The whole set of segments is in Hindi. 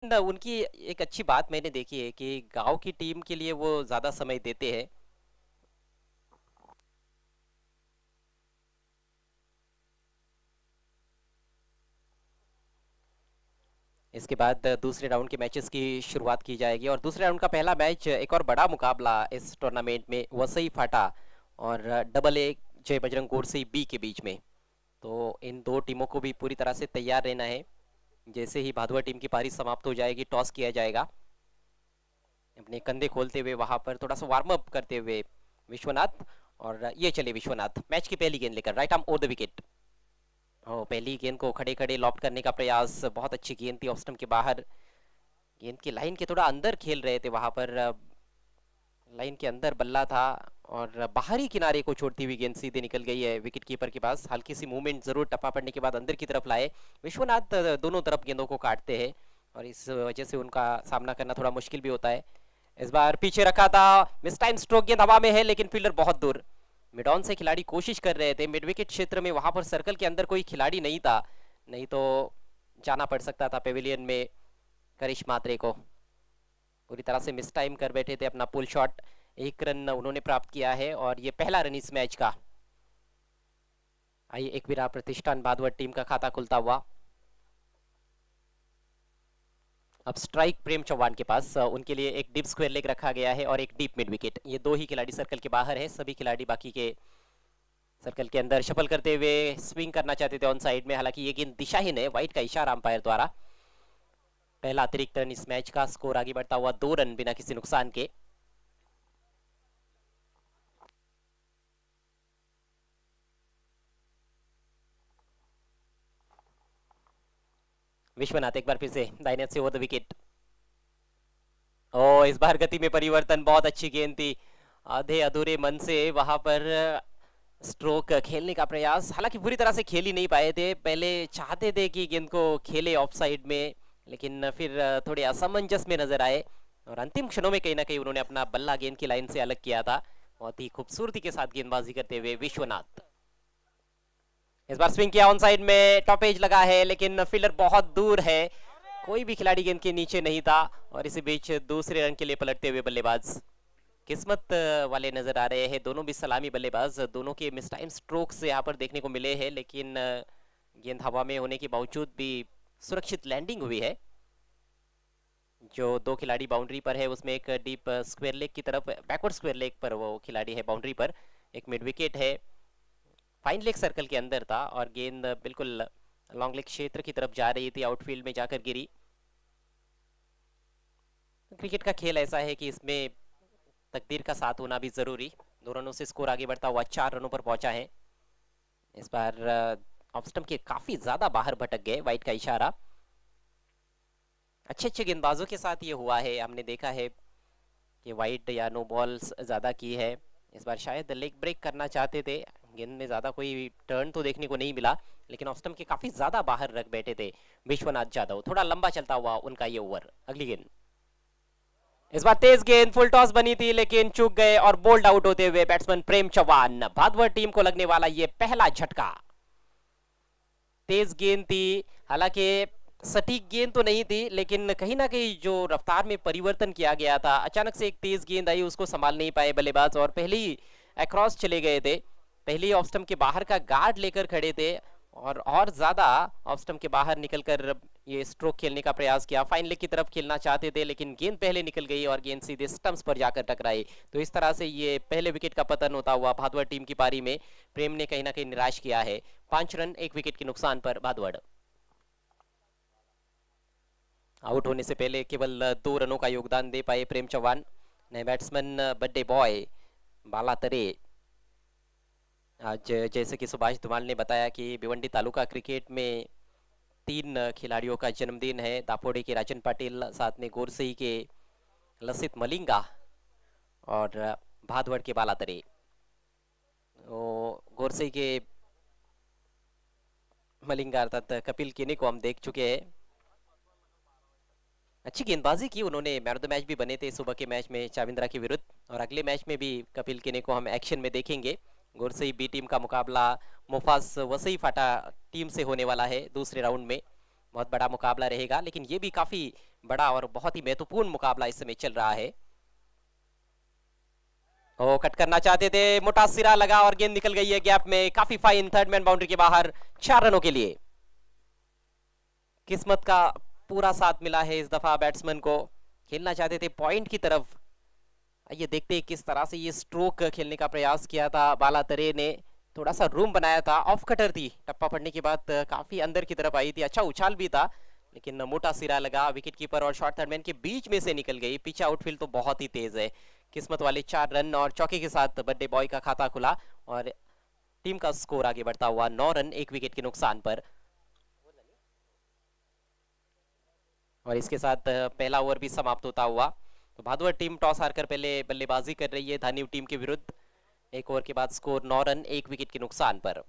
उनकी एक अच्छी बात मैंने देखी है कि गांव की टीम के लिए वो ज़्यादा समय देते हैं। इसके बाद दूसरे राउंड के मैचेस की शुरुआत की जाएगी और दूसरे राउंड का पहला मैच एक और बड़ा मुकाबला इस टूर्नामेंट में वसई फाटा और डबल ए जय बजरंग गोरसई बी के बीच में। तो इन दो टीमों को भी पूरी तरह से तैयार रहना है। जैसे ही भादुआ टीम की पारी समाप्त हो जाएगी टॉस किया जाएगा। अपने कंधे खोलते हुए वहां पर थोड़ा सा वार्म अप करते हुए विश्वनाथ, और ये चले विश्वनाथ मैच की पहली गेंद लेकर right arm over the wicket. पहली गेंद को खड़े खड़े लॉफ्ट करने का प्रयास, बहुत अच्छी गेंद थी ऑफ स्टंप के बाहर। गेंद की लाइन के थोड़ा अंदर खेल रहे थे वहां पर, लाइन के अंदर बल्ला था और बाहरी किनारे को छोड़ती हुई गेंद सीधे निकल गई है विकेट कीपर के पास। हल्की सी मूवमेंट जरूर टप्पा पड़ने के बाद अंदर की तरफ लाए विश्वनाथ। दोनों तरफ गेंदों को काटते हैं और इस वजह से उनका सामना करना थोड़ा मुश्किल भी होता है। इस बार पीछे रखा था, मिस टाइम स्ट्रोक, गेंद हवा में है लेकिन फील्डर बहुत दूर। मिड ऑन से खिलाड़ी कोशिश कर रहे थे मिड विकेट क्षेत्र में, वहां पर सर्कल के अंदर कोई खिलाड़ी नहीं था, नहीं तो जाना पड़ सकता था पेविलियन में करिश मात्रे को। पूरी तरह से मिस टाइम कर बैठे थे अपना पुल शॉट। एक रन उन्होंने प्राप्त किया है और ये पहला रन इस मैच का। आइए एक विरा प्रतिष्ठान भादुआ टीम का खाता खुलता हुआ। अब स्ट्राइक प्रेम चौहान के पास, उनके लिए एक डीप स्क्वायर लेग रखा गया है और एक डीप मिड विकेट। ये दो ही खिलाड़ी सर्कल के बाहर है, सभी खिलाड़ी बाकी के सर्कल के अंदर शफल करते हुए स्विंग करना चाहते थे ऑन साइड में। हालांकि ये गेंद दिशाहीन है, वाइट का इशारा अंपायर द्वारा। पहला अतिरिक्त रन इस मैच का, स्कोर आगे बढ़ता हुआ 2 रन बिना किसी नुकसान के। विश्वनाथ एक बार फिर से दाहिने से ओवर द विकेट। ओ इस बार गति में परिवर्तन, बहुत अच्छी गेंद थी। आधे अधूरे मन से वहां पर स्ट्रोक खेलने का प्रयास, हालांकि पूरी तरह से खेल ही नहीं पाए थे। पहले चाहते थे कि गेंद को खेले ऑफ साइड में, लेकिन फिर थोड़े असमंजस में नजर आए और अंतिम क्षणों में कहीं ना कहीं उन्होंने अपना बल्ला गेंद की लाइन से अलग किया था। बहुत ही खूबसूरती के साथ गेंदबाजी करते हुए विश्वनाथ। इस बार स्विंग किया ऑन साइड में, टॉप एज लगा है लेकिन फील्डर बहुत दूर है, कोई भी खिलाड़ी गेंद के नीचे नहीं था। और इसी बीच दूसरे रन के लिए पलटते हुए बल्लेबाज किस्मत वाले नजर आ रहे हैं। दोनों भी सलामी बल्लेबाज, दोनों के मिस टाइम स्ट्रोक्स यहाँ पर देखने को मिले हैं, लेकिन गेंद हवा में होने के बावजूद भी सुरक्षित लैंडिंग हुई है। जो दो खिलाड़ी बाउंड्री पर है उसमें एक डीप स्क्वायर लेग की तरफ, बैकवर्ड स्क्वायर लेग पर वो खिलाड़ी है बाउंड्री पर। एक मिड विकेट है, फाइन लेग सर्कल के अंदर था और गेंद बिल्कुल लॉन्ग लेग क्षेत्र की तरफ जा रही थी, आउटफील्ड में जाकर गिरी। क्रिकेट का खेल ऐसा है कि इसमें तकदीर का साथ होना भी जरूरी। 2 रनों से स्कोर आगे बढ़ता हुआ 4 रनों पर पहुंचा है। इस बार ऑफ स्टंप के काफी ज्यादा बाहर भटक गए, वाइट का इशारा। अच्छे अच्छे गेंदबाजों के साथ ये हुआ है, हमने देखा है कि वाइट या नो बॉल्स ज्यादा की है। इस बार शायद लेग ब्रेक करना चाहते थे, गेंद में ज्यादा कोई टर्न तो देखने को नहीं मिला, लेकिन ऑफ स्टंप के काफी ज्यादा बाहर रख बैठे थे विश्वनाथ जाधव। थोड़ा लंबा चलता हुआ उनका ये ओवर। अगली गेंद, इस बार तेज गेंद, फुल टॉस बनी थी लेकिन चूक गए और बोल्ड आउट होते हुए बैट्समैन प्रेम चौहान। भादवा टीम को लगने वाला ये पहला झटका। तेज गेंद थी, हालांकि सटीक गेंद तो नहीं थी, लेकिन कहीं ना कहीं जो रफ्तार में परिवर्तन किया गया था, अचानक से एक तेज गेंद आई, उसको संभाल नहीं पाए बल्लेबाज और पहले ही अक्रॉस चले गए थे। पहले ऑफ स्टंप के बाहर का गार्ड लेकर खड़े थे और ज्यादा ऑफ स्टंप के बाहर निकलकर ये स्ट्रोक खेलने का प्रयास किया। फाइन लेग की तरफ खेलना चाहते थे लेकिन गेंद पहले निकल गई और गेंद सीधे स्टंप्स पर जाकर टकराई। तो इस तरह से ये पहले विकेट का पतन होता हुआ भादुआ टीम की पारी में प्रेम ने कहीं ना कहीं निराश किया है। 5 रन 1 विकेट के नुकसान पर भादुआ। आउट होने से पहले केवल 2 रनों का योगदान दे पाए प्रेम चौहान। नए बैट्समैन बड्डे बॉय बाला तरे। आज जैसे कि सुभाष धुमाल ने बताया कि भिवंडी तालुका क्रिकेट में 3 खिलाड़ियों का जन्मदिन है। दापोड़े के राजन पाटिल, साथ में गोरसई के लसित मलिंगा और भादवड़ के बालातरे। गोरसई के मलिंगा अर्थात कपिल किने को हम देख चुके हैं। अच्छी गेंदबाजी की उन्होंने, मैन ऑफ द मैच भी बने थे सुबह के मैच में चाविंद्रा के विरुद्ध, और अगले मैच में भी कपिल किने को हम एक्शन में देखेंगे। गोरसई बी टीम का मुकाबला मुफास वसई फाटा टीम से होने वाला है दूसरे राउंड में। बहुत बड़ा मुकाबला रहेगा, लेकिन ये भी काफी बड़ा और बहुत ही महत्वपूर्ण मुकाबला इस समय चल रहा है। ओ कट करना चाहते थे, मोटा सिरा लगा और गेंद निकल गई है गैप में, काफी फाइन, थर्ड मैन बाउंड्री के बाहर, 4 रनों के लिए। किस्मत का पूरा साथ मिला है इस दफा बैट्समैन को, खेलना चाहते थे पॉइंट की तरफ। ये देखते हैं किस तरह से ये स्ट्रोक खेलने का प्रयास किया था बालातरे ने, थोड़ा सा रूम बनाया था, ऑफ कटर थी, टप्पा पड़ने के बाद काफी अंदर की तरफ आई थी, अच्छा उछाल भी था, लेकिन मोटा सिरा लगा, विकेट कीपर और शॉर्ट थर्डमैन के बीच में से निकल गई। पिच आउटफील्ड तो बहुत ही तेज है। किस्मत वाले 4 रन और चौके के साथ बर्थडे बॉय का खाता खुला और टीम का स्कोर आगे बढ़ता हुआ 9 रन 1 विकेट के नुकसान पर। और इसके साथ पहला ओवर भी समाप्त होता हुआ। तो भादुआ टीम टॉस हारकर पहले बल्लेबाजी कर रही है धानीव टीम के विरुद्ध। एक ओवर के बाद स्कोर 9 रन 1 विकेट के नुकसान पर।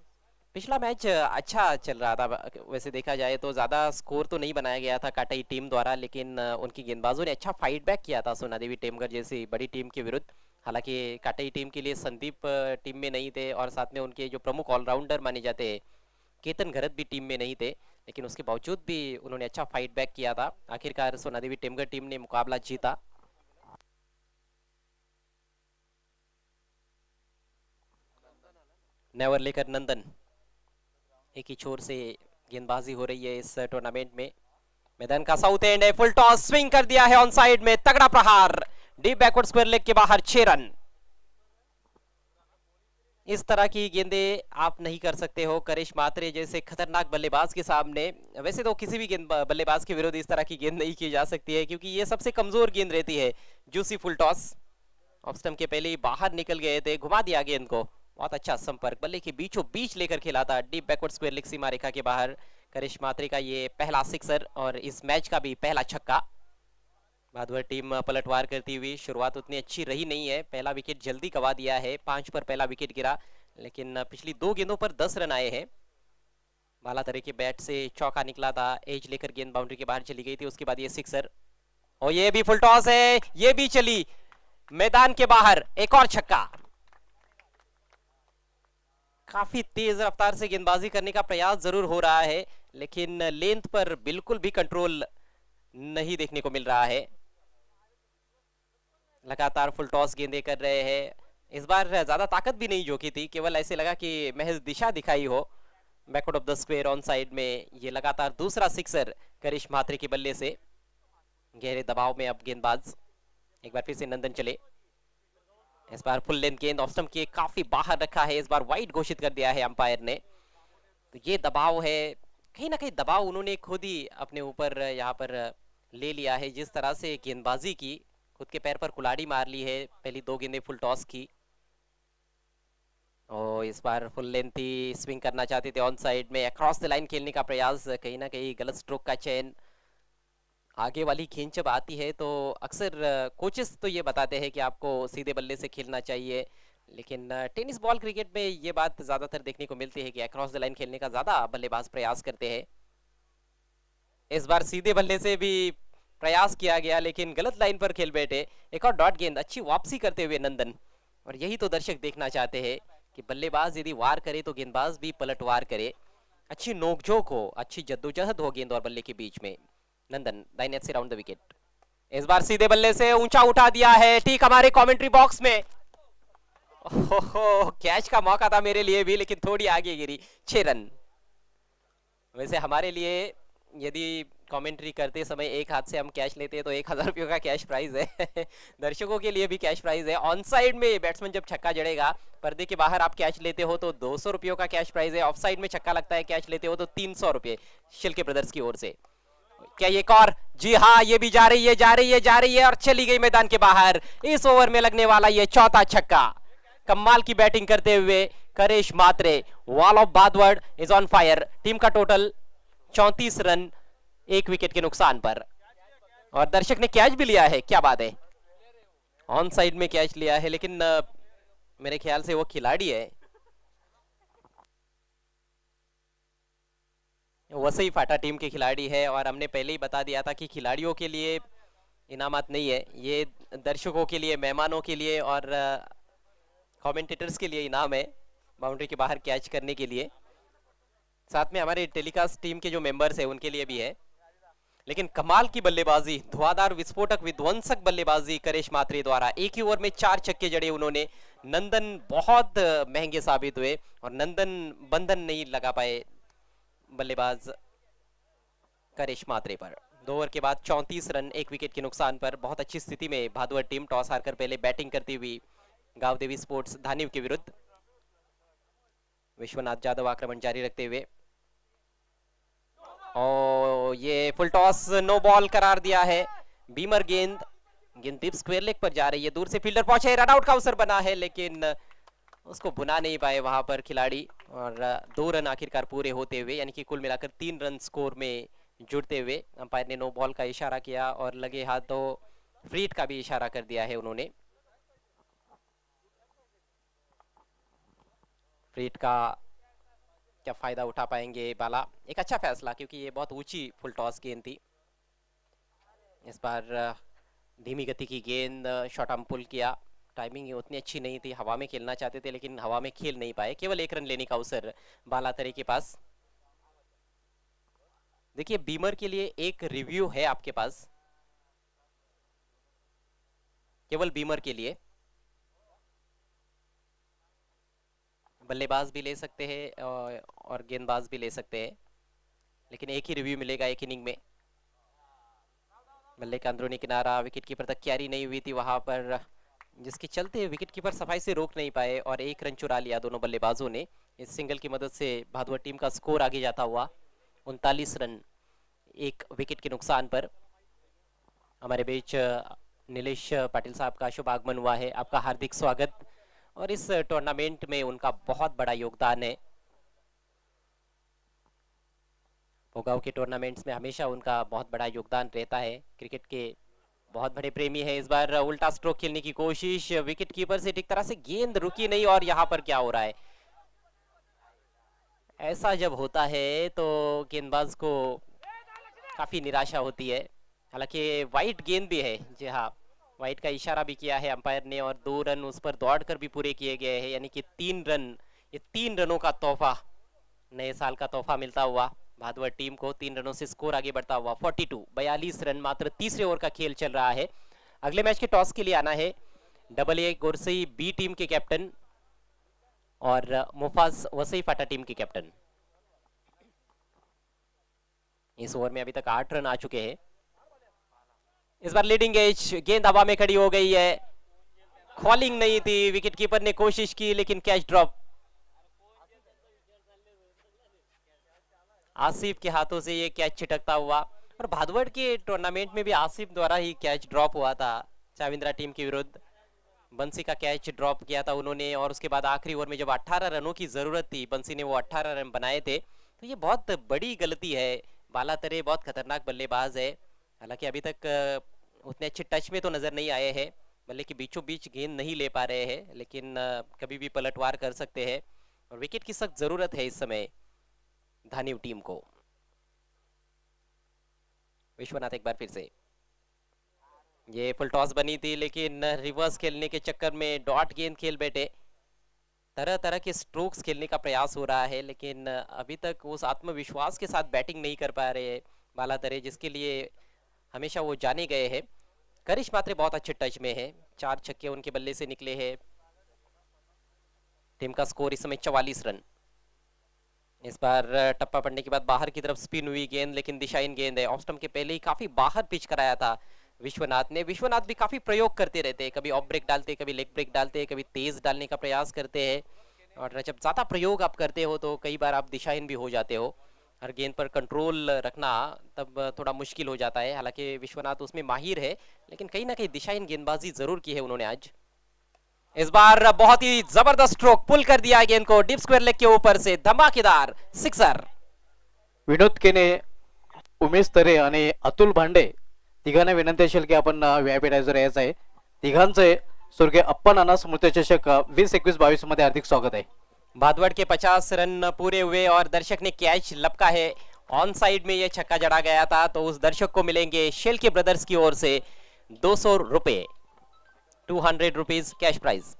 पिछला मैच अच्छा चल रहा था, वैसे देखा जाए तो ज़्यादा स्कोर तो नहीं बनाया गया था काटाई टीम द्वारा, लेकिन उनकी गेंदबाजों ने अच्छा फाइट बैक किया था सोना देवी टेमघर जैसी बड़ी टीम के विरुद्ध। हालांकि काटाई टीम के लिए संदीप टीम में नहीं थे और साथ में उनके जो प्रमुख ऑलराउंडर माने जाते हैं केतन घरत भी टीम में नहीं थे, लेकिन उसके बावजूद भी उन्होंने अच्छा फाइट बैक किया था। आखिरकार सोना देवी टेमघर टीम ने मुकाबला जीता। नेवर लेकर नंदन, एक ही छोर से गेंदबाजी हो रही है इस टूर्नामेंट में। मैदान का साउथ एंड है, फुल टॉस, स्विंग कर दिया है ऑन साइड में, तगड़ा प्रहार, डीप बैकवर्ड स्क्वायर लेग के बाहर, 6 रन। इस तरह की गेंदें आप नहीं कर सकते हो करिश मात्रे जैसे खतरनाक बल्लेबाज के सामने। वैसे तो किसी भी गेंद बल्लेबाज के विरुद्ध इस तरह की गेंद नहीं की जा सकती है, क्योंकि ये सबसे कमजोर गेंद रहती है। Juicy full toss, off stump के पहले ही बाहर निकल गए थे, घुमा दिया गेंद को, बहुत अच्छा संपर्क, बल्ले के बीचों बीच लेकर खेला था, डीप बैकवर्ड स्क्वायर लेग सीमा रेखा के बाहर। करिश मात्रे का ये पहला सिक्सर और इस मैच का भी पहला छक्का। भादुआ टीम पलटवार करती हुई, शुरुआत उतनी अच्छी रही नहीं है, पहला विकेट जल्दी गवा दिया है, 5 पर पहला विकेट गिरा, लेकिन पिछली 2 गेंदों पर 10 रन आए हैं। बालातरे के बैट से चौका निकला था, एज लेकर गेंद बाउंड्री के बाहर चली गई थी, उसके बाद ये सिक्सर, और ये भी फुल टॉस है, ये भी चली मैदान के बाहर, एक और छक्का। काफी तेज रफ्तार से गेंदबाजी करने का प्रयास जरूर हो रहा है, लेकिन लेंथ पर बिल्कुल भी कंट्रोल नहीं देखने को मिल रहा है। लगातार फुल टॉस गेंदें कर रहे हैं, इस बार ज्यादा ताकत भी नहीं झोंकी थी, केवल ऐसे लगा कि महज दिशा दिखाई हो। Backward of the square on side में ये लगातार दूसरा सिक्सर करिश मात्रे के बल्ले से। गहरे दबाव में अब गेंदबाज, एक बार फिर से नंदन चले, इस बार फुल लेंथ गेंद ऑफ स्टंप के काफी बाहर रखा है, इस बार वाइड घोषित कर दिया है अंपायर ने। तो ये दबाव है, कहीं ना कहीं दबाव उन्होंने खुद ही अपने ऊपर यहाँ पर ले लिया है, जिस तरह से गेंदबाजी की, खुद के पैर पर कुल्हाड़ी मार ली है, पहली 2 गेंदें फुल टॉस की। और इस बार फुल लेंथ ही स्विंग करना चाहते थे ऑन साइड में, अक्रॉस द लाइन खेलने का प्रयास, कहीं ना कहीं गलत स्ट्रोक का चयन। आगे वाली खींच जब आती है तो अक्सर कोचेस तो ये बताते हैं कि आपको सीधे बल्ले से खेलना चाहिए, लेकिन टेनिस बॉल क्रिकेट में ये बात ज्यादातर देखने को मिलती है कि अक्रॉस द लाइन खेलने का ज्यादा बल्लेबाज प्रयास करते हैं। इस बार सीधे बल्ले से भी प्रयास किया गया, लेकिन गलत लाइन पर खेल बैठे, एक और डॉट गेंद, अच्छी वापसी करते हुए नंदन। और यही तो दर्शक देखना चाहते हैं कि बल्लेबाज यदि वार करे तो गेंदबाज भी पलटवार करे, अच्छी नोकझोंक हो, अच्छी जद्दोजहद हो गेंद और बल्ले के बीच में। नंदन दाहिने हाथ से राउंड द विकेट, इस बार सीधे बल्ले से ऊंचा उठा दिया है, ठीक हमारे कमेंट्री बॉक्स में। ओहो, कैच का मौका था मेरे लिए भी, लेकिन थोड़ी आगे गिरी, 6 रन। वैसे हमारे लिए यदि कमेंट्री करते समय एक हाथ से हम कैच लेते हैं तो 1000 रुपयों का कैश प्राइज है। दर्शकों के लिए भी कैश प्राइज है। ऑन साइड में बैट्समैन जब छक्का जड़ेगा, पर्दे के बाहर आप कैच लेते हो तो 200 रुपयों का कैश प्राइज है, ऑफ साइड में छक्का लगता है कैच लेते हो तो 300 रुपये शिल्के ब्रदर्स की ओर से। क्या एक और? जी हाँ, ये भी जा रही है, जा रही है, जा रही है और चली गई मैदान के बाहर। इस ओवर में लगने वाला ये चौथा छक्का। कमाल की बैटिंग करते हुए Karish Mhatre, wall of Bhadwad is on fire. Team का टोटल 34 रन 1 विकेट के नुकसान पर। और दर्शक ने कैच भी लिया है, क्या बात है, ऑन साइड में कैच लिया है, लेकिन मेरे ख्याल से वो खिलाड़ी है, वसई फाटा टीम के खिलाड़ी है। और हमने पहले ही बता दिया था कि खिलाड़ियों के लिए इनामात नहीं है, ये दर्शकों के लिए, मेहमानों के लिए और कमेंटेटर्स के लिए इनाम है, बाउंड्री के बाहर कैच करने के लिए। साथ में हमारे टेलीकास्ट टीम के जो मेंबर्स हैं उनके लिए भी है। लेकिन कमाल की बल्लेबाजी, धुआंधार विस्फोटक विध्वंसक बल्लेबाजी करेश मात्रे द्वारा। एक ही ओवर में 4 छक्के जड़े उन्होंने। नंदन बहुत महंगे साबित हुए और नंदन बंधन नहीं लगा पाए बल्लेबाज करेश मात्रे पर। 2 ओवर के बाद 34 रन 1 विकेट के नुकसान पर। बहुत अच्छी स्थिति में भादुआ टीम टॉस हारकर पहले बैटिंग करती हुई गांव देवी स्पोर्ट्स धानिव के विरुद्ध। विश्वनाथ यादव आक्रमण जारी रखते हुए, और ये फुल टॉस नो बॉल करार दिया है। बीमर गेंद डीप स्क्वायर लेग पर जा रही है, दूर से फील्डर पहुंचे, रन आउट का अवसर बना है लेकिन उसको बुना नहीं पाए वहां पर खिलाड़ी, और 2 रन आखिरकार पूरे होते हुए, यानी कि कुल मिलाकर 3 रन स्कोर में जुड़ते हुए अंपायर ने नो बॉल का इशारा किया और लगे हाथों फ्रीट का भी इशारा कर दिया है उन्होंने। फ्रीट का क्या फायदा उठा पाएंगे बाला? एक अच्छा फैसला, क्योंकि ये बहुत ऊंची फुल टॉस गेंद थी। इस बार धीमी गति की गेंद, शॉर्ट आर्म पुल किया, टाइमिंग उतनी अच्छी नहीं थी, हवा में खेलना चाहते थे लेकिन हवा में खेल नहीं पाए। केवल 1 रन लेने का अवसर बालातरे के पास। देखिए बीमर के लिए एक रिव्यू है आपके पास, केवल बीमर के लिए। बल्लेबाज भी ले सकते हैं और गेंदबाज भी ले सकते हैं, लेकिन एक ही रिव्यू मिलेगा एक इनिंग में। बल्ले का अंदरूनी किनारा, विकेट कीपर तक क्यारी नहीं हुई थी वहां पर, जिसके चलते विकेट कीपर सफाई से रोक नहीं पाए और 1 रन चुरा लिया दोनों बल्लेबाजों ने। इस सिंगल की मदद से भादुआ टीम का स्कोर आगे जाता हुआ 39 रन 1 विकेट के नुकसान पर। हमारे बीच नीलेश पाटिल साहब का शुभ आगमन हुआ है, आपका हार्दिक स्वागत। और इस टूर्नामेंट में उनका बहुत बड़ा योगदान है। पोगाव के टूर्नामेंट्स में हमेशा उनका बहुत बड़ा योगदान रहता है। क्रिकेट के बहुत बड़े प्रेमी है। इस बार उल्टा स्ट्रोक खेलने की कोशिश, विकेट कीपर से ठीक तरह से गेंद रुकी नहीं, और यहाँ पर क्या हो रहा है? ऐसा जब होता है तो गेंदबाज को काफी निराशा होती है। हालांकि वाइट गेंद भी है, जी हाँ, वाइट का इशारा भी किया है अंपायर ने, और 2 रन उस पर दौड़कर भी पूरे किए गए हैं, यानी कि 3 रन। ये 3 रनों का तोहफा, नए साल का तोहफा मिलता हुआ भादुआ टीम को। 3 रनों से स्कोर आगे बढ़ता हुआ 42 रन, मात्र तीसरे ओवर का खेल चल रहा है। अगले मैच के टॉस के लिए आना है AA गोरसई बी टीम के कैप्टन और मुफाज वसई फाटा टीम के कैप्टन। इस ओवर में अभी तक 8 रन आ चुके हैं। इस बार लीडिंग एज, गेंद हवा में खड़ी हो गई है, कॉलिंग नहीं थी, विकेट कीपर ने कोशिश की लेकिन कैच ड्रॉप। आसिफ के हाथों से ये कैच छिटकता हुआ, और भादवड़ के टूर्नामेंट में भी आसिफ द्वारा ही कैच ड्रॉप हुआ था चाविंद्रा टीम के विरुद्ध। बंसी का कैच ड्रॉप किया था उन्होंने, और उसके बाद आखिरी ओवर में जब 18 रनों की जरूरत थी, बंसी ने वो 18 रन बनाए थे। तो ये बहुत बड़ी गलती है। बालातरे बहुत खतरनाक बल्लेबाज है, हालांकि अभी तक उतने अच्छे टच में तो नजर नहीं आए हैं, बल्ले के बीचों बीच गेंद नहीं ले पा रहे हैं, लेकिन कभी भी पलटवार कर सकते हैं, और विकेट की सख्त जरूरत है इस समय धानिव टीम को। विश्वनाथ एक बार फिर से, ये फुल टॉस बनी थी लेकिन रिवर्स खेलने के चक्कर में डॉट गेंद खेल बैठे। तरह तरह के स्ट्रोक्स खेलने का प्रयास हो रहा है, लेकिन अभी तक उस आत्मविश्वास के साथ बैटिंग नहीं कर पा रहे बालातरे, जिसके लिए हमेशा वो जाने गए हैं। करिश मात्रे बहुत अच्छे टच में है, 4 छक्के उनके बल्ले से निकले हैं। टीम का स्कोर इस समय 44 रन। इस बार टप्पा पड़ने के बाद बाहर की तरफ स्पिन हुई गेंद, लेकिन दिशाहीन गेंद है। ऑफ स्टंप के पहले ही काफी बाहर पिच कराया था विश्वनाथ ने। विश्वनाथ भी काफी प्रयोग करते रहते हैं, कभी ऑफ ब्रेक डालते, कभी लेग ब्रेक डालते, कभी तेज डालने का प्रयास करते हैं, और जब ज्यादा प्रयोग आप करते हो तो कई बार आप दिशाहीन भी हो जाते हो। हर गेंद पर कंट्रोल रखना तब थोड़ा मुश्किल हो जाता है। हालांकि विश्वनाथ उसमें माहिर है, लेकिन कहीं ना कहीं दिशाहीन गेंदबाजी जरूर की है उन्होंने आज। इस बार बहुत ही जबरदस्त स्ट्रोक, पुल कर दिया गेंद को डीप स्क्वायर लेग के ऊपर से, धमाकेदार सिक्सर। विनोद केने, उमेश तरे आणि अतुल भांडे तिघांना विनंती असेल की आपण व्हीआयपी डायझर यायचं आहे। तिघांचे स्वर्गीय अप्पा नाना स्मृती चषक 2021-22 मध्ये हार्दिक स्वागत आहे। भादवड़ के 50 रन पूरे हुए और दर्शक ने कैच लपका है। ऑन साइड में ये छक्का जड़ा गया था, तो उस दर्शक को मिलेंगे शेल के ब्रदर्स की ओर से 200 रुपए, 200 रुपीज कैश प्राइज।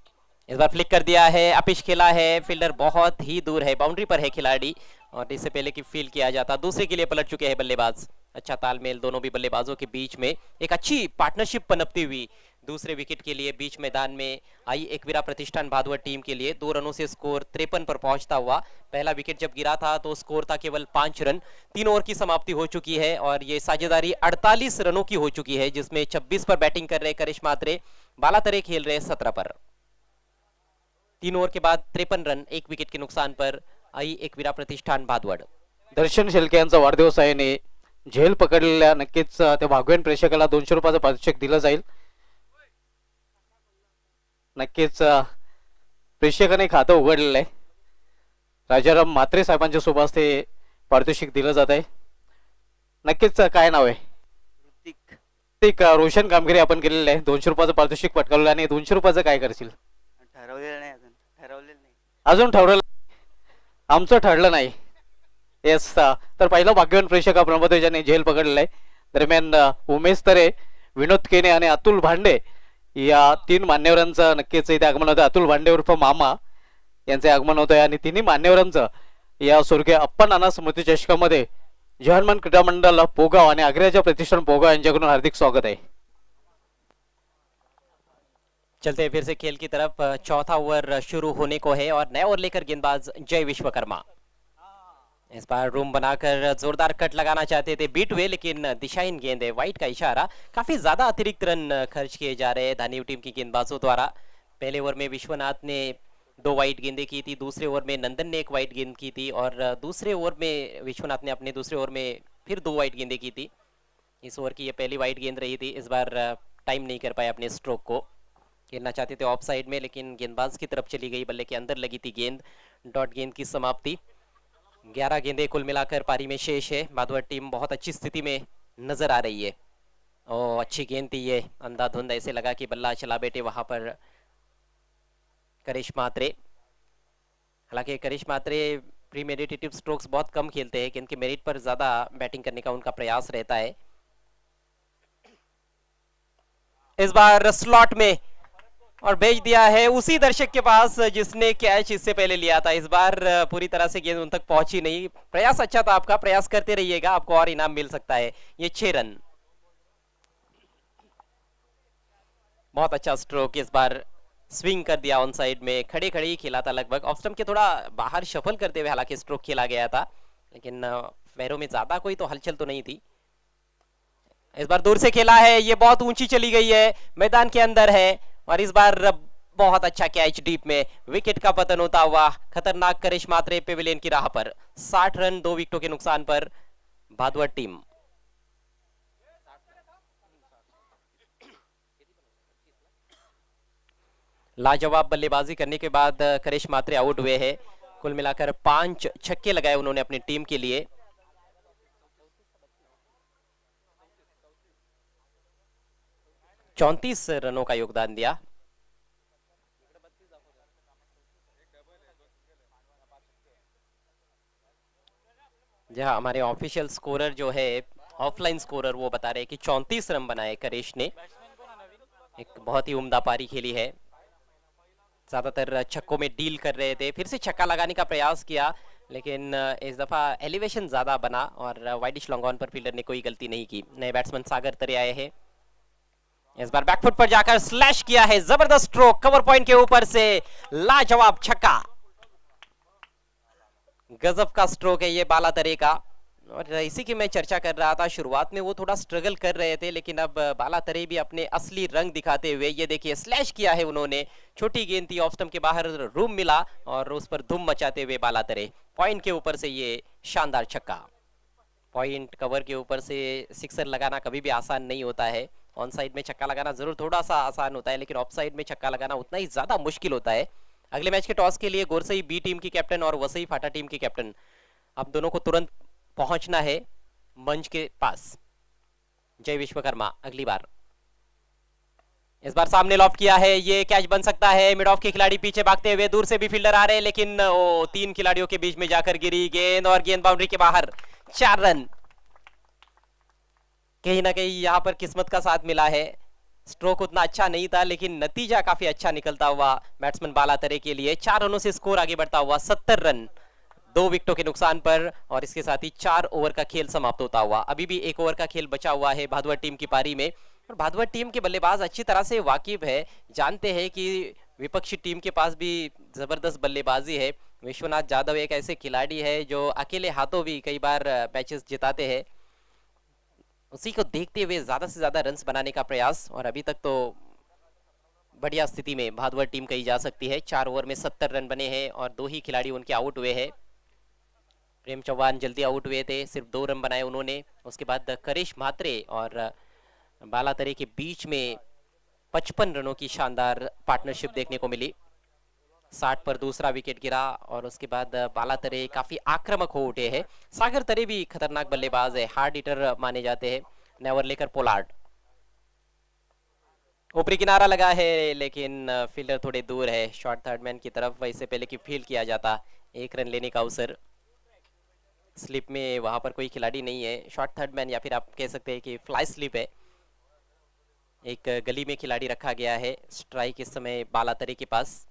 इस बार फ्लिक कर दिया है, अपिश खेला है, फील्डर बहुत ही दूर है, बाउंड्री पर है खिलाड़ी, और इससे पहले कि फील किया जाता, दूसरे के लिए पलट चुके हैं बल्लेबाज। अच्छा तालमेल दोनों भी बल्लेबाजों के बीच में, एक अच्छी पार्टनरशिप पनपती हुई दूसरे विकेट के लिए बीच मैदान में आई एकवीरा प्रतिष्ठान भादुआ टीम के लिए। 2 रनों से स्कोर 53 पर पहुंचता हुआ। पहला विकेट जब गिरा था तो स्कोर था केवल 5 रन। 3 ओवर की समाप्ति हो चुकी है और ये साझेदारी 48 रनों की हो चुकी है, जिसमें 26 पर बैटिंग कर रहे करिश्मा मात्रे, बालातरे खेल रहे 17 पर। 3 ओवर के बाद 53 रन, 1 विकेट के नुकसान पर आई एकवीरा प्रतिष्ठान भादवड। दर्शन शेळके यांचा वाढदिवस आहे आणि झेल पकडलेल्या नक्कीच त्या भागवेन प्रेक्षकाला 200 रुपयाचं पारितोषिक दिलं जाईल. नक्कीच प्रेक्षकाने खातं उघडलेलं आहे. राजाराम म्हात्रे साहेबांच्या सोबत ते पारितोषिक दिलं जात आहे. नक्कीच काय नाव आहे? एक रोशन कामगिरी आपण केलेली आहे. 200 रुपयाचं पारितोषिक पटकावलं आणि 200 रुपयाचं काय करशील? ठरवलेलं नाही, ठरवलेलं नाही. अजून ठरवलं? आमचं ठरलं नाही. येस, तर पहिला भाग्यवान प्रेक्षक आपण ज्याने झेल पकडलेला आहे. दरम्यान उमेश तरे, विनोद केने आणि अतुल भांडे या 3 मान्यवरांचं नक्कीच इथे आगमन होतं. अतुल भांडे उर्फ मामा यांचे आगमन होत आहे आणि तिन्ही मान्यवरांचं या स्वर्गीय अप्पा नाना स्मृती चषकामध्ये जहानमान क्रीडा मंडळ पोगाव आणि अग्रजा प्रतिष्ठान पोगाव यांच्याकडून हार्दिक स्वागत आहे. चलते हैं फिर से खेल की तरफ। चौथा ओवर शुरू होने को है और नया ओवर लेकर गेंदबाज जय विश्वकर्मा। इस बार रूम बनाकर जोरदार कट लगाना चाहते थे, बीट हुए लेकिन दिशाहीन गेंद है, वाइट का इशारा। काफी ज्यादा अतिरिक्त रन खर्च किए जा रहे हैं धानीव टीम की गेंदबाजों द्वारा। पहले ओवर में विश्वनाथ ने 2 वाइट गेंदें की थी, दूसरे ओवर में नंदन ने 1 वाइट गेंद की थी और दूसरे ओवर में विश्वनाथ ने अपने दूसरे ओवर में फिर 2 वाइट गेंदें की थी। इस ओवर की ये पहली वाइट गेंद रही थी। इस बार टाइम नहीं कर पाए अपने स्ट्रोक को, खेलना चाहते थे ऑफ साइड में लेकिन गेंदबाज की तरफ चली गई, बल्ले के अंदर लगी थी गेंद। डॉट गेंद की समाप्ति। 11 गेंदें कुल मिलाकर पारी में शेष है। भादुआ टीम बहुत अच्छी स्थिति में नजर आ रही है। और अच्छी गेंद थी ये, अंधाधुंध ऐसे लगा कि बल्ला चला बेटे वहां पर करिश्मा मात्रे। हालांकि करिश्मा मात्रे प्रीमेडिटेटिव स्ट्रोक्स बहुत कम खेलते हैं, इनके मेरिट पर ज्यादा बैटिंग करने का उनका प्रयास रहता है। इस बार स्लॉट में और भेज दिया है उसी दर्शक के पास जिसने कैच इससे पहले लिया था। इस बार पूरी तरह से गेंद उन तक पहुंची नहीं। प्रयास अच्छा था आपका, प्रयास करते रहिएगा, आपको और इनाम मिल सकता है। ये 6 रन, बहुत अच्छा स्ट्रोक। इस बार स्विंग कर दिया ऑन साइड में, खड़े खड़े ही खेला था लगभग। ऑफ स्टंप के थोड़ा बाहर शफल करते हुए हालांकि स्ट्रोक खेला गया था, लेकिन पैरों में ज्यादा कोई तो हलचल तो नहीं थी। इस बार दूर से खेला है, ये बहुत ऊंची चली गई है, मैदान के अंदर है और इस बार बहुत अच्छा कैच डीप में। विकेट का पतन होता हुआ खतरनाक करिश्मा मात्रे पेविलियन की राह पर। 60 रन 2 विकेटों के नुकसान पर भादुआ टीम। लाजवाब बल्लेबाजी करने के बाद करिश्मा मात्रे आउट हुए हैं। कुल मिलाकर 5 छक्के लगाए उन्होंने अपनी टीम के लिए। चौंतीस रनों का योगदान दिया। जहां हमारे ऑफिशियल स्कोरर जो है, ऑफलाइन स्कोरर, वो बता रहे हैं कि 34 रन बनाए करिश ने। एक बहुत ही उम्दा पारी खेली है, ज्यादातर छक्कों में डील कर रहे थे। फिर से छक्का लगाने का प्रयास किया लेकिन इस दफा एलिवेशन ज्यादा बना और वाइडिश लॉन्ग ऑन पर फील्डर ने कोई गलती नहीं की। नए बैट्समैन सागर तरे आए हैं। इस बार बैकफुट पर जाकर स्लैश किया है, जबरदस्त स्ट्रोक, कवर पॉइंट के ऊपर से लाजवाब छक्का। गजब का स्ट्रोक है ये बालातरे का। और इसी की मैं चर्चा कर रहा था, शुरुआत में वो थोड़ा स्ट्रगल कर रहे थे लेकिन अब बालातरे भी अपने असली रंग दिखाते हुए, ये देखिए स्लैश किया है उन्होंने। छोटी गेंद थी, ऑफ स्टंप के बाहर रूम मिला और उस पर धूम मचाते हुए बालातरे पॉइंट के ऊपर से ये शानदार छक्का। पॉइंट कवर के ऊपर से सिक्सर लगाना कभी भी आसान नहीं होता है। ऑन साइड में छक्का लगाना जरूर थोड़ा सा आसान होता है लेकिन ऑफ साइड में छक्का लगाना उतना ही ज्यादा मुश्किल होता है। अगले मैच के टॉस के लिए गोरसई बी टीम की कैप्टन और वसई फाटा टीम की कैप्टन, अब दोनों को तुरंत पहुंचना है मंच के पास। जय विश्वकर्मा अगली बार। इस बार सामने लॉफ्ट किया है, ये कैच बन सकता है। मिड ऑफ के खिलाड़ी पीछे भागते हुए, दूर से भी फील्डर आ रहे हैं लेकिन 3 खिलाड़ियों के बीच में जाकर गिरी गेंद और गेंद बाउंड्री के बाहर। 4 रन। कहीं ना कहीं यहाँ पर किस्मत का साथ मिला है। स्ट्रोक उतना अच्छा नहीं था लेकिन नतीजा काफी अच्छा निकलता हुआ बैट्समैन बालातरे के लिए। 4 रनों से स्कोर आगे बढ़ता हुआ 70 रन 2 विकेटों के नुकसान पर, और इसके साथ ही 4 ओवर का खेल समाप्त होता हुआ। अभी भी 1 ओवर का खेल बचा हुआ है भादुआ टीम की पारी में, और भादुआ टीम के बल्लेबाज अच्छी तरह से वाकिफ है, जानते हैं कि विपक्षी टीम के पास भी जबरदस्त बल्लेबाजी है। विश्वनाथ जाधव एक ऐसे खिलाड़ी है जो अकेले हाथों भी कई बार मैचेस जिताते हैं। उसी को देखते हुए ज्यादा से ज्यादा रन्स बनाने का प्रयास, और अभी तक तो बढ़िया स्थिति में भादुआ टीम कही जा सकती है। 4 ओवर में 70 रन बने हैं और 2 ही खिलाड़ी उनके आउट हुए हैं। प्रेम चौहान जल्दी आउट हुए थे, सिर्फ 2 रन बनाए उन्होंने। उसके बाद करिश म्हात्रे और बालातरे के बीच में 55 रनों की शानदार पार्टनरशिप देखने को मिली। 60 पर दूसरा विकेट गिरा, और उसके बाद बालातरे काफी आक्रामक हो उठे हैं। सागर तरे भी खतरनाक बल्लेबाज है, हार्ड हिटर माने जाते हैं। नेवर लेकर पोलार्ड ऊपरी किनारा लगा है, लेकिन फील्डर थोड़े दूर है शॉर्ट थर्ड मैन की तरफ। इससे पहले कि फील्ड किया जाता, 1 रन लेने का अवसर। स्लिप में वहां पर कोई खिलाड़ी नहीं है, शॉर्ट थर्ड मैन, या फिर आप कह सकते हैं कि फ्लाई स्लिप है। एक गली में खिलाड़ी रखा गया है। स्ट्राइक इस समय बालातरे के पास।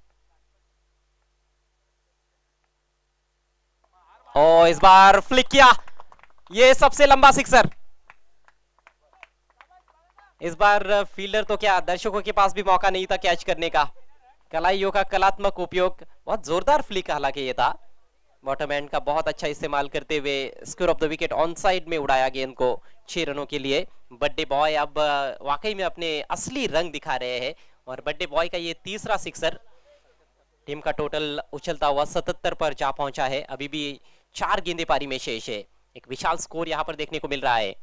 और इस बार फ्लिक किया, ये सबसे लंबा सिक्सर। इस बार फील्डर तो क्या, दर्शकों के पास भी मौका नहीं था कैच करने का। कलाइयों का कलात्मक उपयोग, बहुत जोरदार फ्लिक हालांकि ये था। बॉटम एंड का बहुत अच्छा इस्तेमाल करते हुए square of the wicket on side में उड़ाया गेंद को 6 रनों के लिए। बड्डे बॉय अब वाकई में अपने असली रंग दिखा रहे हैं, और बड्डे बॉय का ये तीसरा सिक्सर। टीम का टोटल उछलता हुआ 77 पर जा पहुंचा है। अभी भी 4 गेंदे पारी में शेष है। एक विशाल स्कोर यहाँ पर देखने को मिल रहा है।